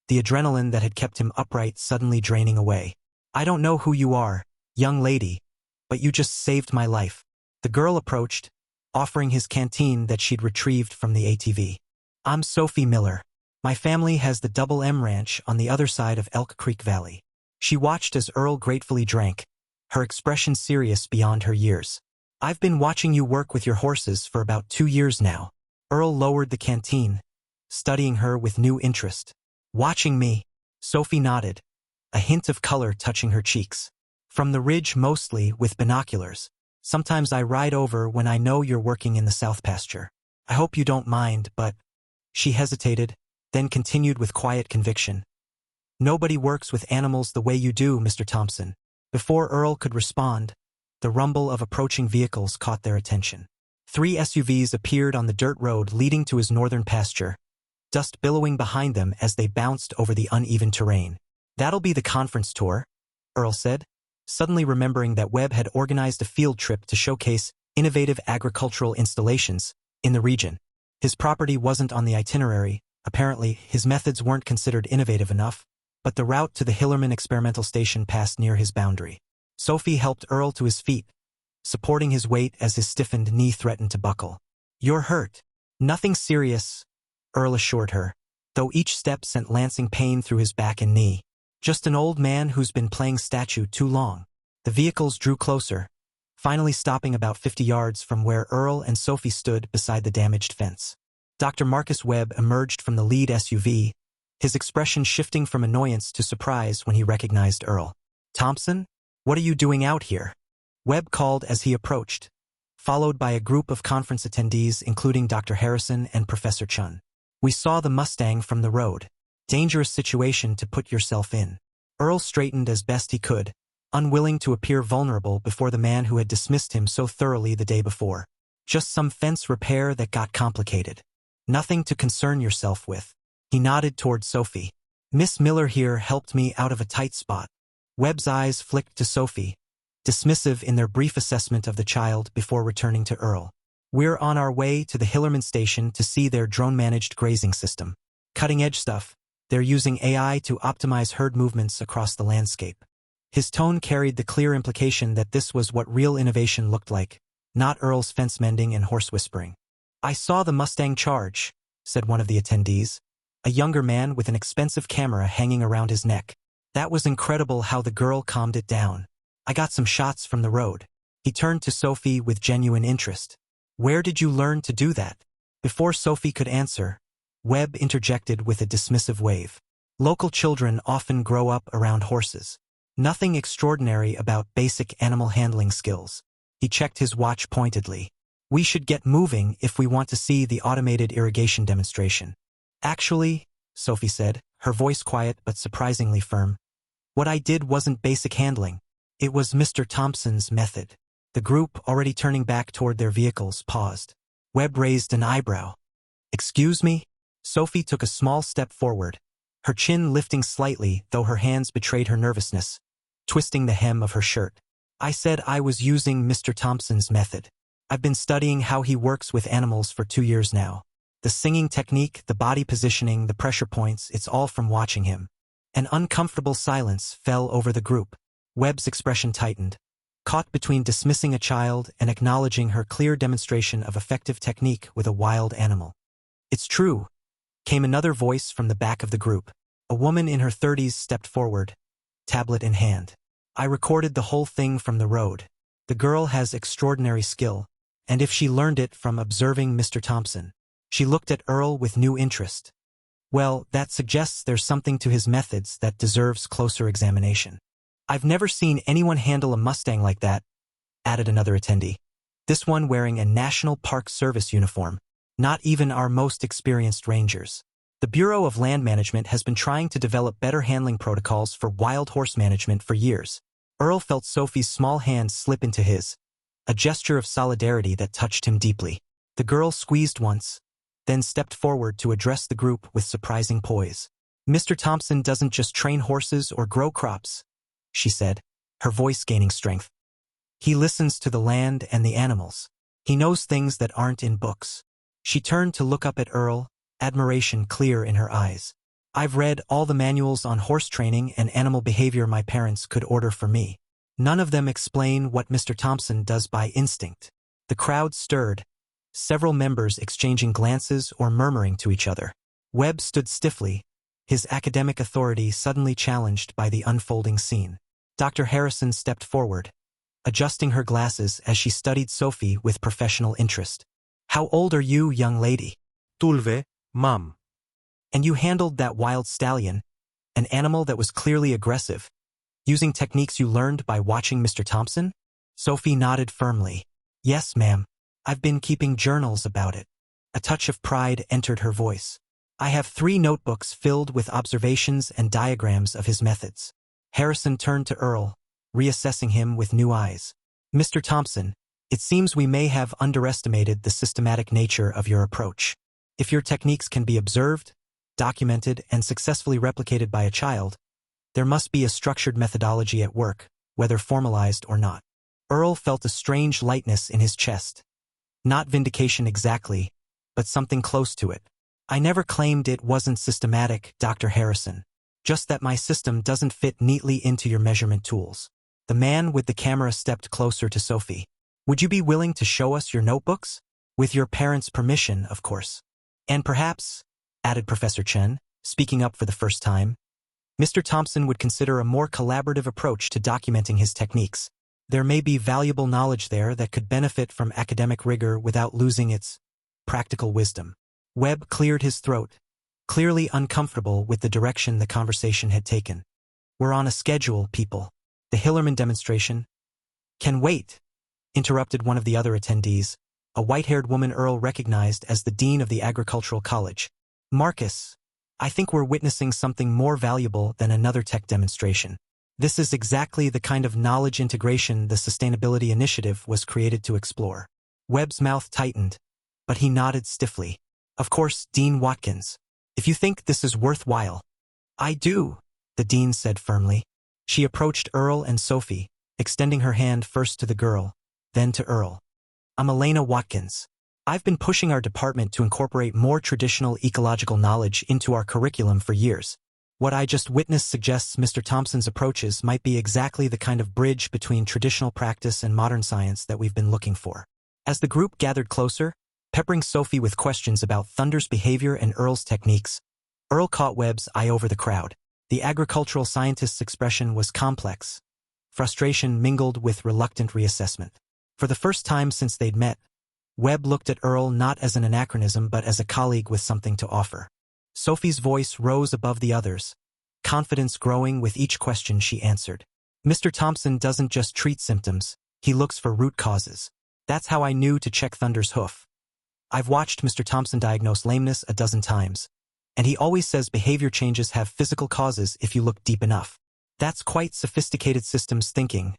the adrenaline that had kept him upright suddenly draining away. "I don't know who you are, young lady, but you just saved my life." The girl approached, offering his canteen that she'd retrieved from the ATV. "I'm Sophie Miller. My family has the Double M Ranch on the other side of Elk Creek Valley." She watched as Earl gratefully drank, her expression serious beyond her years. "I've been watching you work with your horses for about 2 years now." Earl lowered the canteen, studying her with new interest. Watching me? Sophie nodded, a hint of color touching her cheeks. From the ridge mostly with binoculars. Sometimes I ride over when I know you're working in the south pasture. I hope you don't mind, but... She hesitated, then continued with quiet conviction. Nobody works with animals the way you do, Mr. Thompson. Before Earl could respond, the rumble of approaching vehicles caught their attention. 3 SUVs appeared on the dirt road leading to his northern pasture, dust billowing behind them as they bounced over the uneven terrain. That'll be the conference tour, Earl said, suddenly remembering that Webb had organized a field trip to showcase innovative agricultural installations in the region. His property wasn't on the itinerary. Apparently, his methods weren't considered innovative enough, but the route to the Hillerman experimental station passed near his boundary. Sophie helped Earl to his feet, supporting his weight as his stiffened knee threatened to buckle. You're hurt. Nothing serious, Earl assured her, though each step sent lancing pain through his back and knee. Just an old man who's been playing statue too long. The vehicles drew closer, finally stopping about 50 yards from where Earl and Sophie stood beside the damaged fence. Dr. Marcus Webb emerged from the lead SUV, his expression shifting from annoyance to surprise when he recognized Earl. Thompson? What are you doing out here? Webb called as he approached, followed by a group of conference attendees including Dr. Harrison and Professor Chun. We saw the Mustang from the road. Dangerous situation to put yourself in. Earl straightened as best he could, unwilling to appear vulnerable before the man who had dismissed him so thoroughly the day before. Just some fence repair that got complicated. Nothing to concern yourself with. He nodded toward Sophie. Miss Miller here helped me out of a tight spot. Webb's eyes flicked to Sophie, dismissive in their brief assessment of the child before returning to Earl. We're on our way to the Hillerman station to see their drone-managed grazing system. Cutting-edge stuff. They're using AI to optimize herd movements across the landscape. His tone carried the clear implication that this was what real innovation looked like, not Earl's fence mending and horse whispering. I saw the Mustang charge, said one of the attendees, a younger man with an expensive camera hanging around his neck. That was incredible how the girl calmed it down. I got some shots from the road. He turned to Sophie with genuine interest. Where did you learn to do that? Before Sophie could answer, Webb interjected with a dismissive wave. Local children often grow up around horses. Nothing extraordinary about basic animal handling skills. He checked his watch pointedly. We should get moving if we want to see the automated irrigation demonstration. Actually, Sophie said, her voice quiet but surprisingly firm, what I did wasn't basic handling. It was Mr. Thompson's method. The group, already turning back toward their vehicles, paused. Webb raised an eyebrow. Excuse me? Sophie took a small step forward, her chin lifting slightly though her hands betrayed her nervousness, twisting the hem of her shirt. I said I was using Mr. Thompson's method. I've been studying how he works with animals for 2 years now. The singing technique, the body positioning, the pressure points, it's all from watching him. An uncomfortable silence fell over the group. Webb's expression tightened, caught between dismissing a child and acknowledging her clear demonstration of effective technique with a wild animal. It's true, came another voice from the back of the group. A woman in her 30s stepped forward, tablet in hand. I recorded the whole thing from the road. The girl has extraordinary skill, and if she learned it from observing Mr. Thompson. She looked at Earl with new interest. Well, that suggests there's something to his methods that deserves closer examination. I've never seen anyone handle a Mustang like that, added another attendee. This one wearing a National Park Service uniform. Not even our most experienced rangers. The Bureau of Land Management has been trying to develop better handling protocols for wild horse management for years. Earl felt Sophie's small hand slip into his, a gesture of solidarity that touched him deeply. The girl squeezed once, then stepped forward to address the group with surprising poise. Mr. Thompson doesn't just train horses or grow crops, she said, her voice gaining strength. He listens to the land and the animals. He knows things that aren't in books. She turned to look up at Earl, admiration clear in her eyes. I've read all the manuals on horse training and animal behavior my parents could order for me. None of them explain what Mr. Thompson does by instinct. The crowd stirred, several members exchanging glances or murmuring to each other. Webb stood stiffly, his academic authority suddenly challenged by the unfolding scene. Dr. Harrison stepped forward, adjusting her glasses as she studied Sophie with professional interest. How old are you, young lady? 12, ma'am. And you handled that wild stallion, an animal that was clearly aggressive, using techniques you learned by watching Mr. Thompson? Sophie nodded firmly. Yes, ma'am. I've been keeping journals about it. A touch of pride entered her voice. I have 3 notebooks filled with observations and diagrams of his methods. Harrison turned to Earl, reassessing him with new eyes. Mr. Thompson, it seems we may have underestimated the systematic nature of your approach. If your techniques can be observed, documented, and successfully replicated by a child, there must be a structured methodology at work, whether formalized or not. Earl felt a strange lightness in his chest. Not vindication exactly, but something close to it. I never claimed it wasn't systematic, Dr. Harrison. Just that my system doesn't fit neatly into your measurement tools. The man with the camera stepped closer to Sophie. Would you be willing to show us your notebooks? With your parents' permission, of course. And perhaps, added Professor Chen, speaking up for the first time, Mr. Thompson would consider a more collaborative approach to documenting his techniques. There may be valuable knowledge there that could benefit from academic rigor without losing its practical wisdom. Webb cleared his throat, clearly uncomfortable with the direction the conversation had taken. We're on a schedule, people. The Hillerman demonstration can wait, interrupted one of the other attendees, a white-haired woman Earl recognized as the dean of the Agricultural College. Marcus, I think we're witnessing something more valuable than another tech demonstration. This is exactly the kind of knowledge integration the Sustainability Initiative was created to explore. Webb's mouth tightened, but he nodded stiffly. Of course, Dean Watkins. If you think this is worthwhile. I do, the dean said firmly. She approached Earl and Sophie, extending her hand first to the girl, then to Earl. I'm Elena Watkins. I've been pushing our department to incorporate more traditional ecological knowledge into our curriculum for years. What I just witnessed suggests Mr. Thompson's approaches might be exactly the kind of bridge between traditional practice and modern science that we've been looking for. As the group gathered closer, peppering Sophie with questions about Thunder's behavior and Earl's techniques, Earl caught Webb's eye over the crowd. The agricultural scientist's expression was complex, frustration mingled with reluctant reassessment. For the first time since they'd met, Webb looked at Earl not as an anachronism but as a colleague with something to offer. Sophie's voice rose above the others, confidence growing with each question she answered. Mr. Thompson doesn't just treat symptoms, he looks for root causes. That's how I knew to check Thunder's hoof. I've watched Mr. Thompson diagnose lameness a dozen times, and he always says behavior changes have physical causes if you look deep enough. That's quite sophisticated systems thinking,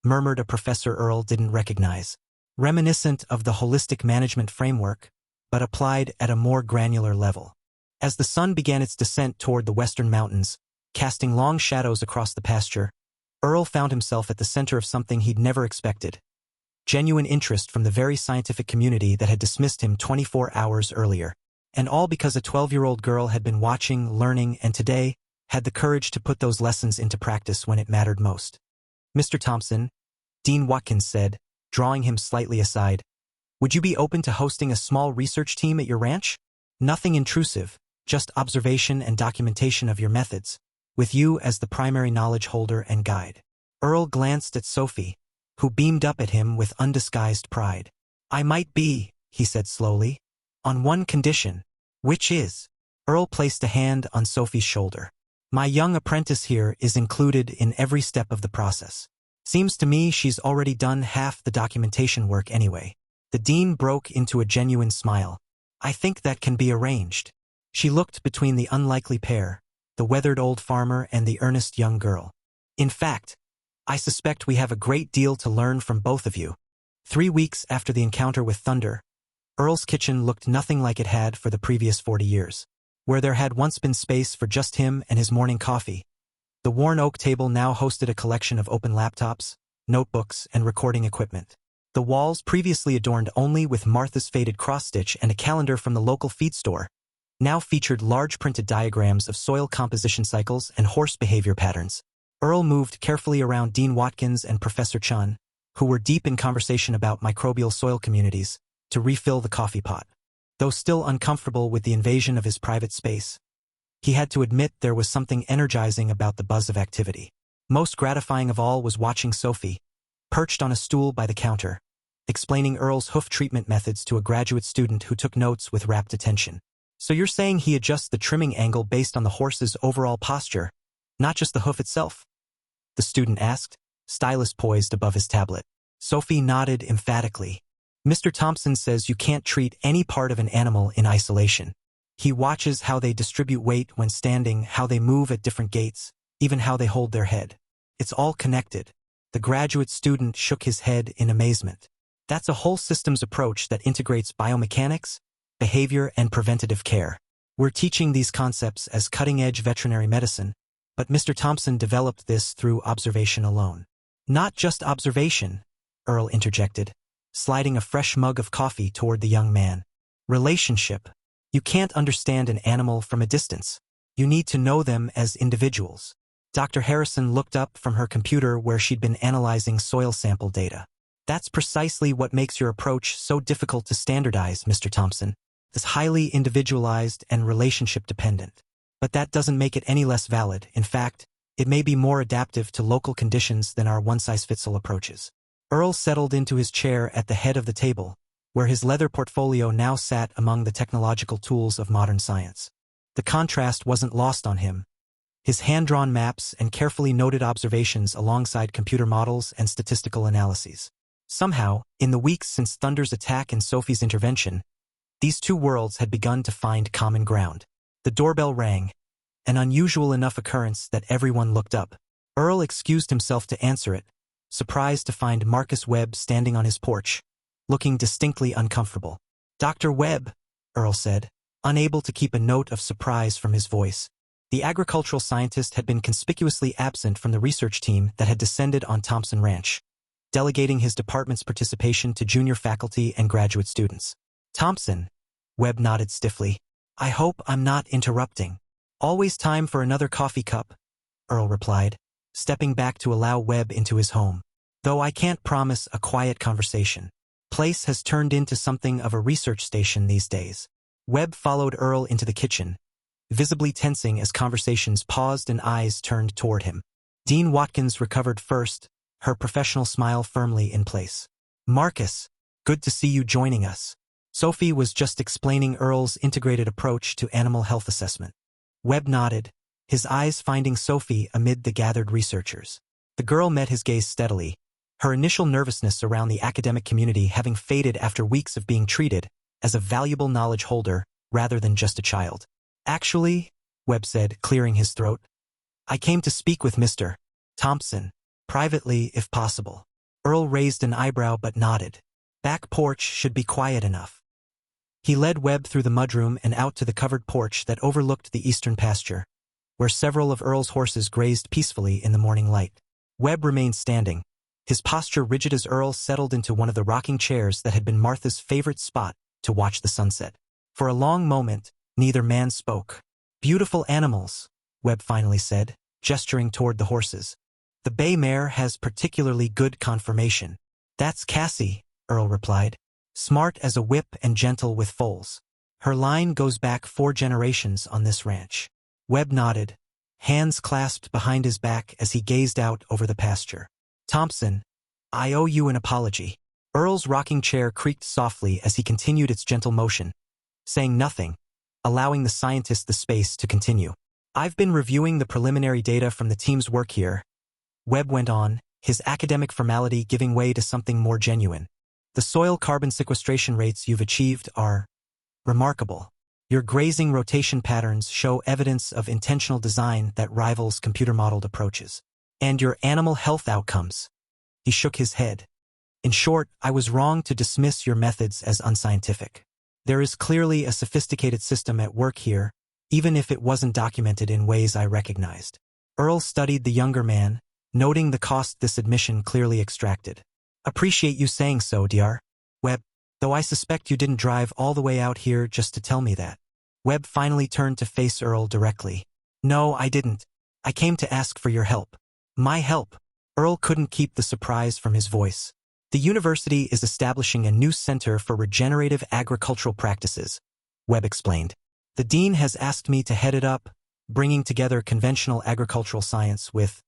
murmured a professor Earl didn't recognize. Reminiscent of the holistic management framework, but applied at a more granular level. As the sun began its descent toward the western mountains, casting long shadows across the pasture, Earl found himself at the center of something he'd never expected. Genuine interest from the very scientific community that had dismissed him 24 hours earlier. And all because a 12-year-old girl had been watching, learning, and today had the courage to put those lessons into practice when it mattered most. Mr. Thompson, Dean Watkins said, drawing him slightly aside, would you be open to hosting a small research team at your ranch? Nothing intrusive, just observation and documentation of your methods, with you as the primary knowledge holder and guide. Earl glanced at Sophie, who beamed up at him with undisguised pride. I might be, he said slowly, on one condition. Which is? Earl placed a hand on Sophie's shoulder. My young apprentice here is included in every step of the process. Seems to me she's already done half the documentation work anyway. The dean broke into a genuine smile. I think that can be arranged. She looked between the unlikely pair, the weathered old farmer and the earnest young girl. In fact, I suspect we have a great deal to learn from both of you. 3 weeks after the encounter with Thunder, Earl's kitchen looked nothing like it had for the previous 40 years. Where there had once been space for just him and his morning coffee, the worn oak table now hosted a collection of open laptops, notebooks, and recording equipment. The walls, previously adorned only with Martha's faded cross-stitch and a calendar from the local feed store, now featured large printed diagrams of soil composition cycles and horse behavior patterns. Earl moved carefully around Dean Watkins and Professor Chun, who were deep in conversation about microbial soil communities, to refill the coffee pot. Though still uncomfortable with the invasion of his private space, he had to admit there was something energizing about the buzz of activity. Most gratifying of all was watching Sophie, perched on a stool by the counter, explaining Earl's hoof treatment methods to a graduate student who took notes with rapt attention. So you're saying he adjusts the trimming angle based on the horse's overall posture, not just the hoof itself? The student asked, stylus poised above his tablet. Sophie nodded emphatically. Mr. Thompson says you can't treat any part of an animal in isolation. He watches how they distribute weight when standing, how they move at different gaits, even how they hold their head. It's all connected. The graduate student shook his head in amazement. That's a whole systems approach that integrates biomechanics, behavior, and preventative care. We're teaching these concepts as cutting-edge veterinary medicine, but Mr. Thompson developed this through observation alone. Not just observation, Earl interjected, sliding a fresh mug of coffee toward the young man. Relationship. You can't understand an animal from a distance. You need to know them as individuals. Dr. Harrison looked up from her computer where she'd been analyzing soil sample data. That's precisely what makes your approach so difficult to standardize, Mr. Thompson. It's highly individualized and relationship-dependent. But that doesn't make it any less valid. In fact, it may be more adaptive to local conditions than our one-size-fits-all approaches. Earl settled into his chair at the head of the table, where his leather portfolio now sat among the technological tools of modern science. The contrast wasn't lost on him. His hand-drawn maps and carefully noted observations alongside computer models and statistical analyses. Somehow, in the weeks since Thunder's attack and Sophie's intervention, these two worlds had begun to find common ground. The doorbell rang, an unusual enough occurrence that everyone looked up. Earl excused himself to answer it, surprised to find Marcus Webb standing on his porch, looking distinctly uncomfortable. "Dr. Webb," Earl said, unable to keep a note of surprise from his voice. The agricultural scientist had been conspicuously absent from the research team that had descended on Thompson Ranch, delegating his department's participation to junior faculty and graduate students. "Thompson," Webb nodded stiffly. "I hope I'm not interrupting." "Always time for another coffee cup," Earl replied, stepping back to allow Webb into his home. "Though I can't promise a quiet conversation. Place has turned into something of a research station these days." Webb followed Earl into the kitchen, visibly tensing as conversations paused and eyes turned toward him. Dean Watkins recovered first, her professional smile firmly in place. "Marcus, good to see you joining us." Sophie was just explaining Earl's integrated approach to animal health assessment. Webb nodded, his eyes finding Sophie amid the gathered researchers. The girl met his gaze steadily, her initial nervousness around the academic community having faded after weeks of being treated as a valuable knowledge holder rather than just a child. "Actually," Webb said, clearing his throat, "I came to speak with Mr. Thompson, privately if possible." Earl raised an eyebrow but nodded. Back porch should be quiet enough. He led Webb through the mudroom and out to the covered porch that overlooked the eastern pasture, where several of Earl's horses grazed peacefully in the morning light. Webb remained standing, his posture rigid as Earl settled into one of the rocking chairs that had been Martha's favorite spot to watch the sunset. For a long moment, neither man spoke. "Beautiful animals," Webb finally said, gesturing toward the horses. "The bay mare has particularly good conformation." "That's Cassie," Earl replied. "Smart as a whip and gentle with foals. Her line goes back 4 generations on this ranch." Webb nodded, hands clasped behind his back as he gazed out over the pasture. "Thompson, I owe you an apology." Earl's rocking chair creaked softly as he continued its gentle motion, saying nothing, allowing the scientist the space to continue. "I've been reviewing the preliminary data from the team's work here," Webb went on, his academic formality giving way to something more genuine. "The soil carbon sequestration rates you've achieved are remarkable. Your grazing rotation patterns show evidence of intentional design that rivals computer-modeled approaches. And your animal health outcomes." He shook his head. "In short, I was wrong to dismiss your methods as unscientific. There is clearly a sophisticated system at work here, even if it wasn't documented in ways I recognized." Earl studied the younger man, noting the cost this admission clearly extracted. "Appreciate you saying so, Dr. Webb, though I suspect you didn't drive all the way out here just to tell me that." Webb finally turned to face Earl directly. "No, I didn't. I came to ask for your help." "My help?" Earl couldn't keep the surprise from his voice. "The university is establishing a new center for regenerative agricultural practices," Webb explained. "The dean has asked me to head it up, bringing together conventional agricultural science with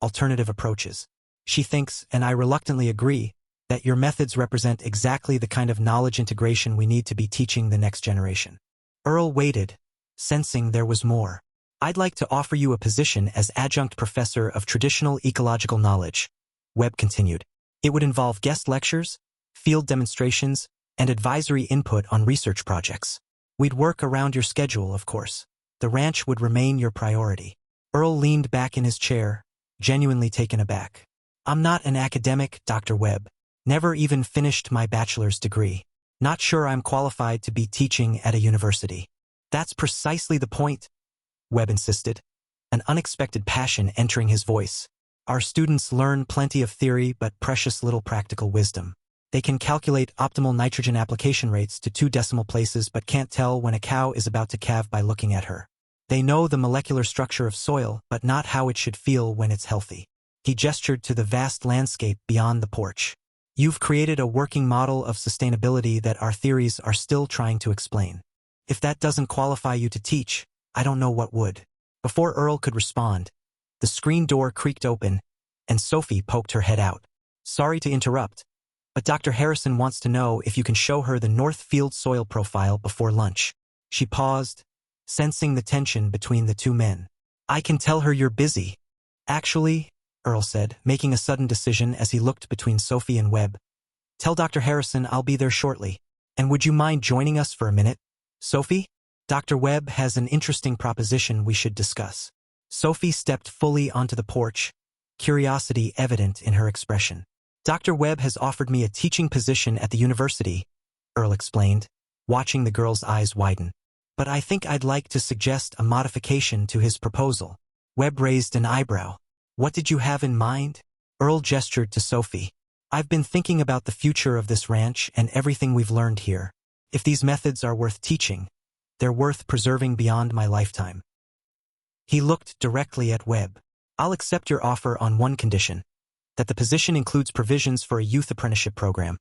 alternative approaches. She thinks, and I reluctantly agree, that your methods represent exactly the kind of knowledge integration we need to be teaching the next generation. Earl waited, sensing there was more. I'd like to offer you a position as adjunct professor of traditional ecological knowledge, Webb continued. It would involve guest lectures, field demonstrations, and advisory input on research projects. We'd work around your schedule, of course. The ranch would remain your priority. Earl leaned back in his chair, genuinely taken aback. I'm not an academic, Dr. Webb. Never even finished my bachelor's degree. Not sure I'm qualified to be teaching at a university. That's precisely the point, Webb insisted, an unexpected passion entering his voice. Our students learn plenty of theory but precious little practical wisdom. They can calculate optimal nitrogen application rates to 2 decimal places but can't tell when a cow is about to calve by looking at her. They know the molecular structure of soil but not how it should feel when it's healthy. He gestured to the vast landscape beyond the porch. You've created a working model of sustainability that our theories are still trying to explain. If that doesn't qualify you to teach, I don't know what would. Before Earl could respond, the screen door creaked open, and Sophie poked her head out. Sorry to interrupt, but Dr. Harrison wants to know if you can show her the North Field soil profile before lunch. She paused, sensing the tension between the two men. I can tell her you're busy. Actually, Earl said, making a sudden decision as he looked between Sophie and Webb. Tell Dr. Harrison I'll be there shortly. And would you mind joining us for a minute? Sophie? Dr. Webb has an interesting proposition we should discuss. Sophie stepped fully onto the porch, curiosity evident in her expression. Dr. Webb has offered me a teaching position at the university, Earl explained, watching the girl's eyes widen. But I think I'd like to suggest a modification to his proposal. Webb raised an eyebrow. What did you have in mind? Earl gestured to Sophie. I've been thinking about the future of this ranch and everything we've learned here. If these methods are worth teaching, they're worth preserving beyond my lifetime. He looked directly at Webb. I'll accept your offer on one condition, that the position includes provisions for a youth apprenticeship program,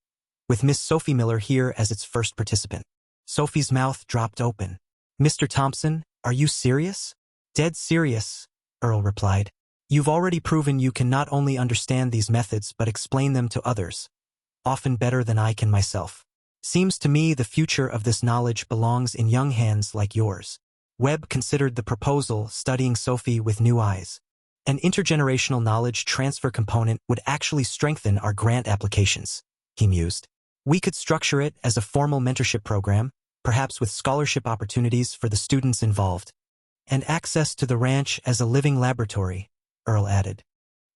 with Miss Sophie Miller here as its first participant. Sophie's mouth dropped open. Mr. Thompson, are you serious? Dead serious, Earl replied. You've already proven you can not only understand these methods but explain them to others, often better than I can myself. Seems to me the future of this knowledge belongs in young hands like yours. Webb considered the proposal, studying Sophie with new eyes. An intergenerational knowledge transfer component would actually strengthen our grant applications, he mused. We could structure it as a formal mentorship program, perhaps with scholarship opportunities for the students involved, and access to the ranch as a living laboratory, Earl added,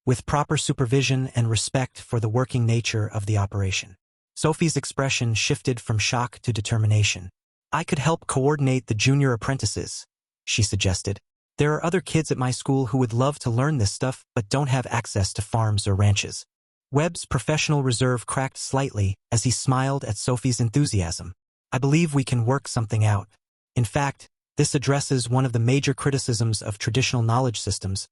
with proper supervision and respect for the working nature of the operation. Sophie's expression shifted from shock to determination. I could help coordinate the junior apprentices, she suggested. There are other kids at my school who would love to learn this stuff but don't have access to farms or ranches. Webb's professional reserve cracked slightly as he smiled at Sophie's enthusiasm. I believe we can work something out. In fact, this addresses one of the major criticisms of traditional knowledge systems,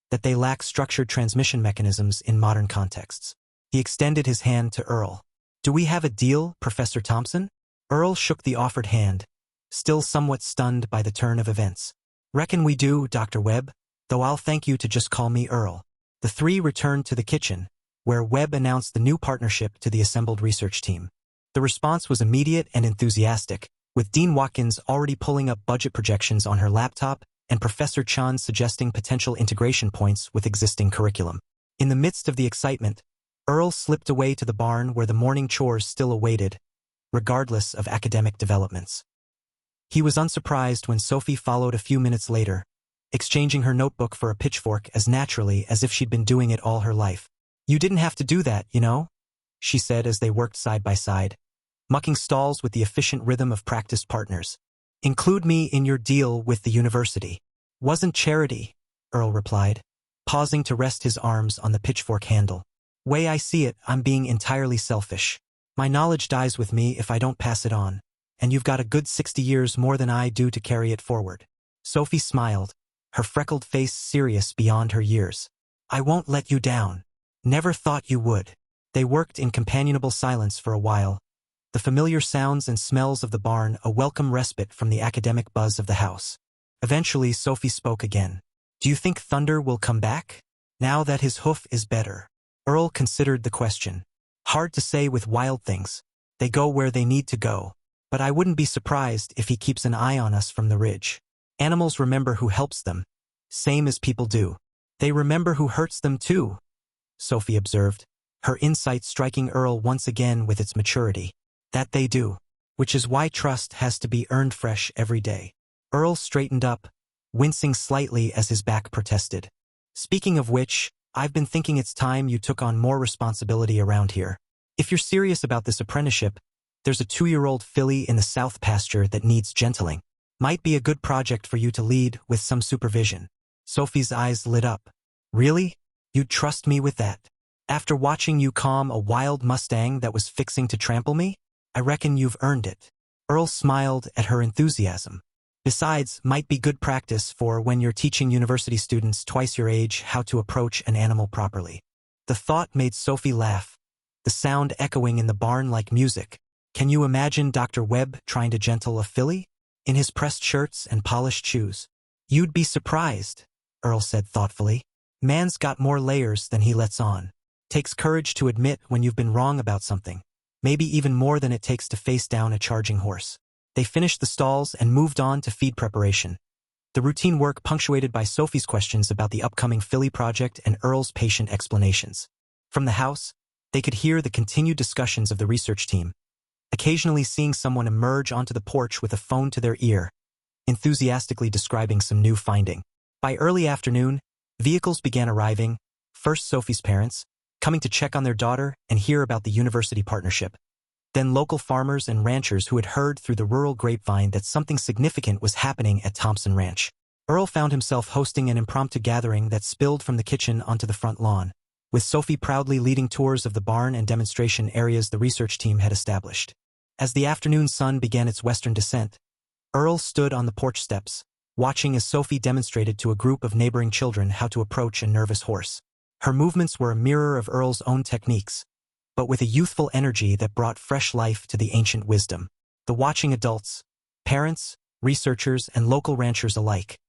that they lack structured transmission mechanisms in modern contexts. He extended his hand to Earl. Do we have a deal, Professor Thompson? Earl shook the offered hand, still somewhat stunned by the turn of events. Reckon we do, Dr. Webb, though I'll thank you to just call me Earl. The three returned to the kitchen, where Webb announced the new partnership to the assembled research team. The response was immediate and enthusiastic, with Dean Watkins already pulling up budget projections on her laptop and Professor Chan suggesting potential integration points with existing curriculum. In the midst of the excitement, Earl slipped away to the barn where the morning chores still awaited, regardless of academic developments. He was unsurprised when Sophie followed a few minutes later, exchanging her notebook for a pitchfork as naturally as if she'd been doing it all her life. You didn't have to do that, you know, she said as they worked side by side, mucking stalls with the efficient rhythm of practiced partners. Include me in your deal with the university. Wasn't charity, Earl replied, pausing to rest his arms on the pitchfork handle. Way I see it, I'm being entirely selfish. My knowledge dies with me if I don't pass it on, and you've got a good 60 years more than I do to carry it forward. Sophie smiled, her freckled face serious beyond her years. I won't let you down. Never thought you would. They worked in companionable silence for a while, the familiar sounds and smells of the barn a welcome respite from the academic buzz of the house. Eventually, Sophie spoke again. Do you think Thunder will come back? Now that his hoof is better? Earl considered the question. Hard to say with wild things. They go where they need to go. But I wouldn't be surprised if he keeps an eye on us from the ridge. Animals remember who helps them, same as people do. They remember who hurts them too, Sophie observed, her insight striking Earl once again with its maturity. That they do. Which is why trust has to be earned fresh every day. Earl straightened up, wincing slightly as his back protested. Speaking of which, I've been thinking it's time you took on more responsibility around here. If you're serious about this apprenticeship, there's a 2-year-old filly in the south pasture that needs gentling. Might be a good project for you to lead with some supervision. Sophie's eyes lit up. Really? You'd trust me with that? After watching you calm a wild Mustang that was fixing to trample me? I reckon you've earned it. Earl smiled at her enthusiasm. Besides, might be good practice for when you're teaching university students twice your age how to approach an animal properly. The thought made Sophie laugh, the sound echoing in the barn like music. Can you imagine Dr. Webb trying to gentle a filly? In his pressed shirts and polished shoes. You'd be surprised, Earl said thoughtfully. Man's got more layers than he lets on. Takes courage to admit when you've been wrong about something. Maybe even more than it takes to face down a charging horse. They finished the stalls and moved on to feed preparation. The routine work punctuated by Sophie's questions about the upcoming filly project and Earl's patient explanations. From the house, they could hear the continued discussions of the research team, occasionally seeing someone emerge onto the porch with a phone to their ear, enthusiastically describing some new finding. By early afternoon, vehicles began arriving, first Sophie's parents, coming to check on their daughter and hear about the university partnership. Then local farmers and ranchers who had heard through the rural grapevine that something significant was happening at Thompson Ranch. Earl found himself hosting an impromptu gathering that spilled from the kitchen onto the front lawn, with Sophie proudly leading tours of the barn and demonstration areas the research team had established. As the afternoon sun began its western descent, Earl stood on the porch steps, watching as Sophie demonstrated to a group of neighboring children how to approach a nervous horse. Her movements were a mirror of Earl's own techniques, but with a youthful energy that brought fresh life to the ancient wisdom. The watching adults, parents, researchers, and local ranchers alike,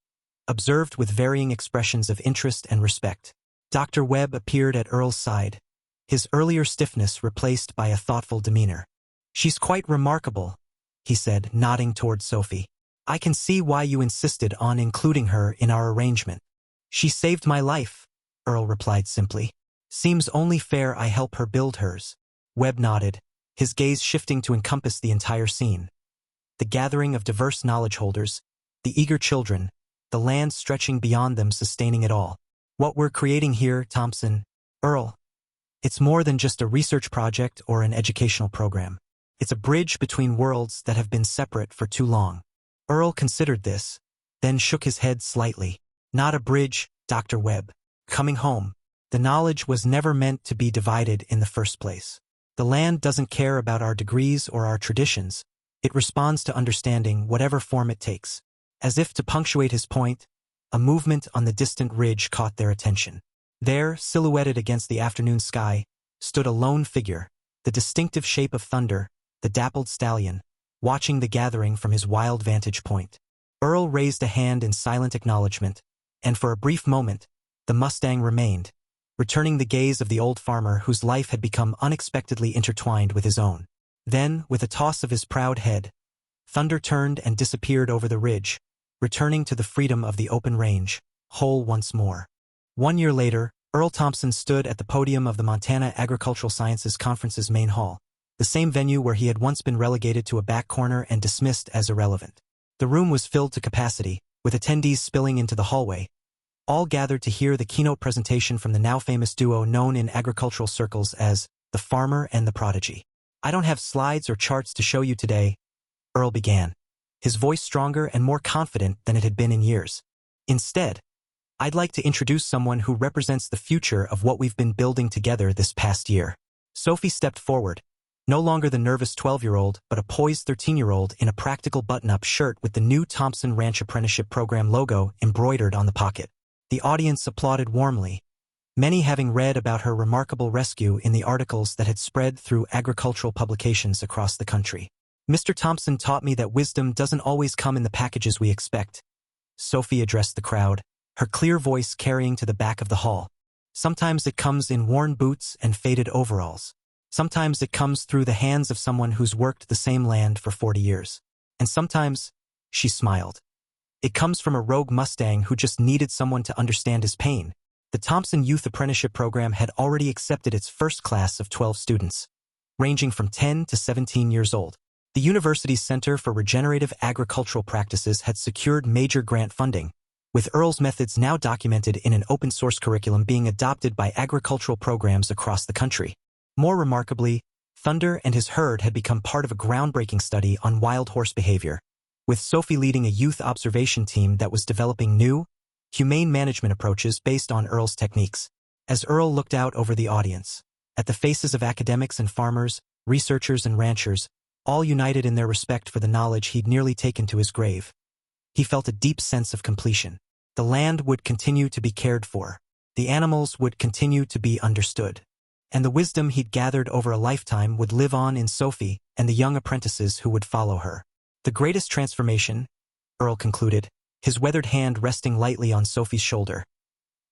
observed with varying expressions of interest and respect. Dr. Webb appeared at Earl's side, his earlier stiffness replaced by a thoughtful demeanor. She's quite remarkable, he said, nodding toward Sophie. I can see why you insisted on including her in our arrangement. She saved my life, Earl replied simply. Seems only fair I help her build hers. Webb nodded, his gaze shifting to encompass the entire scene. The gathering of diverse knowledge holders, the eager children, the land stretching beyond them sustaining it all. What we're creating here, Thompson, Earl, it's more than just a research project or an educational program. It's a bridge between worlds that have been separate for too long. Earl considered this, then shook his head slightly. Not a bridge, Dr. Webb. Coming home. The knowledge was never meant to be divided in the first place. The land doesn't care about our degrees or our traditions. It responds to understanding whatever form it takes. As if to punctuate his point, a movement on the distant ridge caught their attention. There, silhouetted against the afternoon sky, stood a lone figure, the distinctive shape of Thunder, the dappled stallion, watching the gathering from his wild vantage point. Earl raised a hand in silent acknowledgement, and for a brief moment, the Mustang remained, returning the gaze of the old farmer whose life had become unexpectedly intertwined with his own. Then, with a toss of his proud head, Thunder turned and disappeared over the ridge, returning to the freedom of the open range, whole once more. 1 year later, Earl Thompson stood at the podium of the Montana Agricultural Sciences Conference's main hall, the same venue where he had once been relegated to a back corner and dismissed as irrelevant. The room was filled to capacity, with attendees spilling into the hallway, all gathered to hear the keynote presentation from the now famous duo known in agricultural circles as the Farmer and the Prodigy. I don't have slides or charts to show you today, Earl began, his voice stronger and more confident than it had been in years. Instead, I'd like to introduce someone who represents the future of what we've been building together this past year. Sophie stepped forward, no longer the nervous 12-year-old, but a poised 13-year-old in a practical button-up shirt with the new Thompson Ranch Apprenticeship Program logo embroidered on the pocket. The audience applauded warmly, many having read about her remarkable rescue in the articles that had spread through agricultural publications across the country. Mr. Thompson taught me that wisdom doesn't always come in the packages we expect. Sophie addressed the crowd, her clear voice carrying to the back of the hall. Sometimes it comes in worn boots and faded overalls. Sometimes it comes through the hands of someone who's worked the same land for 40 years. And sometimes, she smiled. It comes from a rogue Mustang who just needed someone to understand his pain. The Thompson Youth Apprenticeship Program had already accepted its first class of 12 students, ranging from 10 to 17 years old. The university's Center for Regenerative Agricultural Practices had secured major grant funding, with Earl's methods now documented in an open-source curriculum being adopted by agricultural programs across the country. More remarkably, Thunder and his herd had become part of a groundbreaking study on wild horse behavior, with Sophie leading a youth observation team that was developing new, humane management approaches based on Earl's techniques. As Earl looked out over the audience, at the faces of academics and farmers, researchers and ranchers, all united in their respect for the knowledge he'd nearly taken to his grave, he felt a deep sense of completion. The land would continue to be cared for, the animals would continue to be understood, and the wisdom he'd gathered over a lifetime would live on in Sophie and the young apprentices who would follow her. The greatest transformation, Earl concluded, his weathered hand resting lightly on Sophie's shoulder,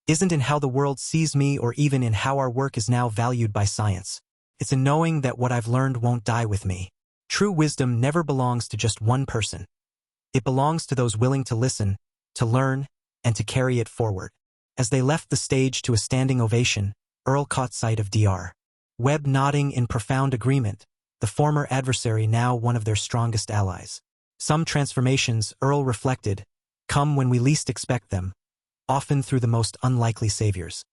isn't in how the world sees me or even in how our work is now valued by science. It's in knowing that what I've learned won't die with me. True wisdom never belongs to just one person. It belongs to those willing to listen, to learn, and to carry it forward. As they left the stage to a standing ovation, Earl caught sight of Dr. Webb nodding in profound agreement, the former adversary now one of their strongest allies. Some transformations, Earl reflected, come when we least expect them, often through the most unlikely saviors.